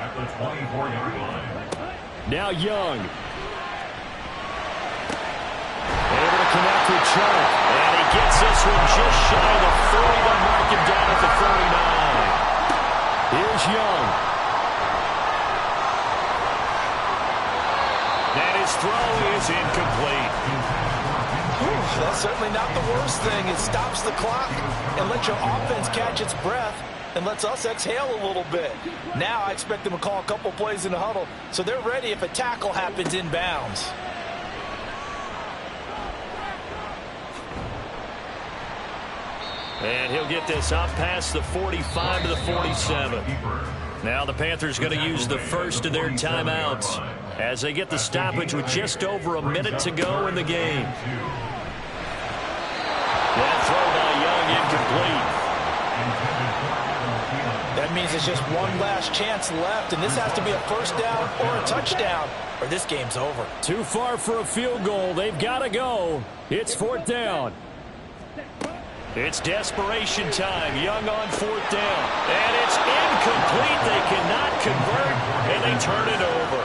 S4: At the 24-yard line.
S2: Now Young. Able to connect with Chuck. And he gets this one just shy of the 40. They'll mark him down at the 49. Here's Young. And his throw is incomplete.
S3: That's certainly not the worst thing. It stops the clock and lets your offense catch its breath and lets us exhale a little bit. Now I expect them to call a couple plays in the huddle so they're ready if a tackle happens inbounds.
S2: And he'll get this up past the 45 to the 47. Now the Panthers going to use the first of their timeouts as they get the stoppage with just over a minute to go in the game. That throw by Young incomplete.
S3: That means it's just one last chance left, and this has to be a first down or a touchdown, or this game's over.
S2: Too far for a field goal. They've got to go. It's 4th down. It's desperation time. Young on 4th down. And it's incomplete. They cannot convert, and they turn it over.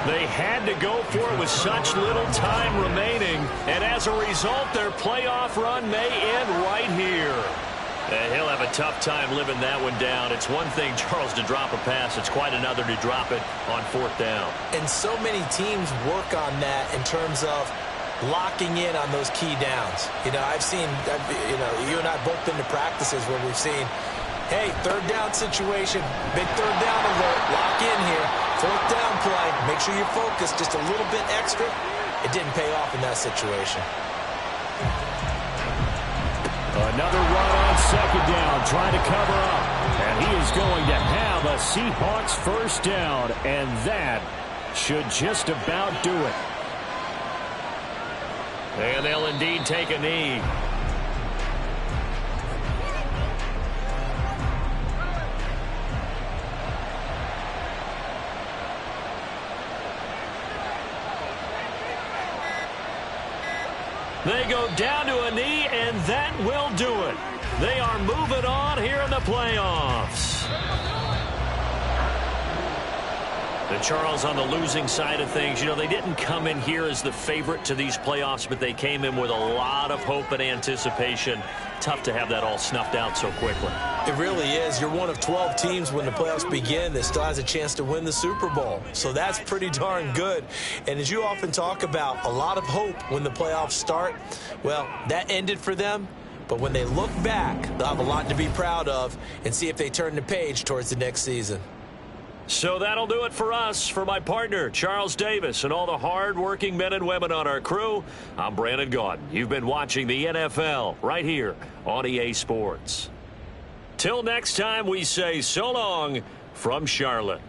S2: They had to go for it with such little time remaining, and as a result, their playoff run may end right here. And he'll have a tough time living that one down. It's one thing, Charles, to drop a pass. It's quite another to drop it on 4th down.
S3: And so many teams work on that in terms of locking in on those key downs. I've seen, you and I have both been to practices where we've seen, hey, 3rd down situation, big 3rd down alert, lock in here, 4th down play, make sure you're focused just a little bit extra. It didn't pay off in that situation.
S2: Another run on 2nd down, trying to cover up. And he is going to have a Seahawks first down, and that should just about do it. And they'll indeed take a knee. They go down to a knee, and that will do it. They are moving on here in the playoffs. The Charles on the losing side of things, they didn't come in here as the favorite to these playoffs, but they came in with a lot of hope and anticipation. Tough to have that all snuffed out so quickly.
S3: It really is. You're one of 12 teams when the playoffs begin that still has a chance to win the Super Bowl. So that's pretty darn good. And as you often talk about, a lot of hope when the playoffs start. Well, that ended for them. But when they look back, they'll have a lot to be proud of and see if they turn the page towards the next season.
S2: So that'll do it for us. For my partner, Charles Davis, and all the hard-working men and women on our crew, I'm Brandon Gaudin. You've been watching the NFL right here on EA Sports. Till next time, we say so long from Charlotte.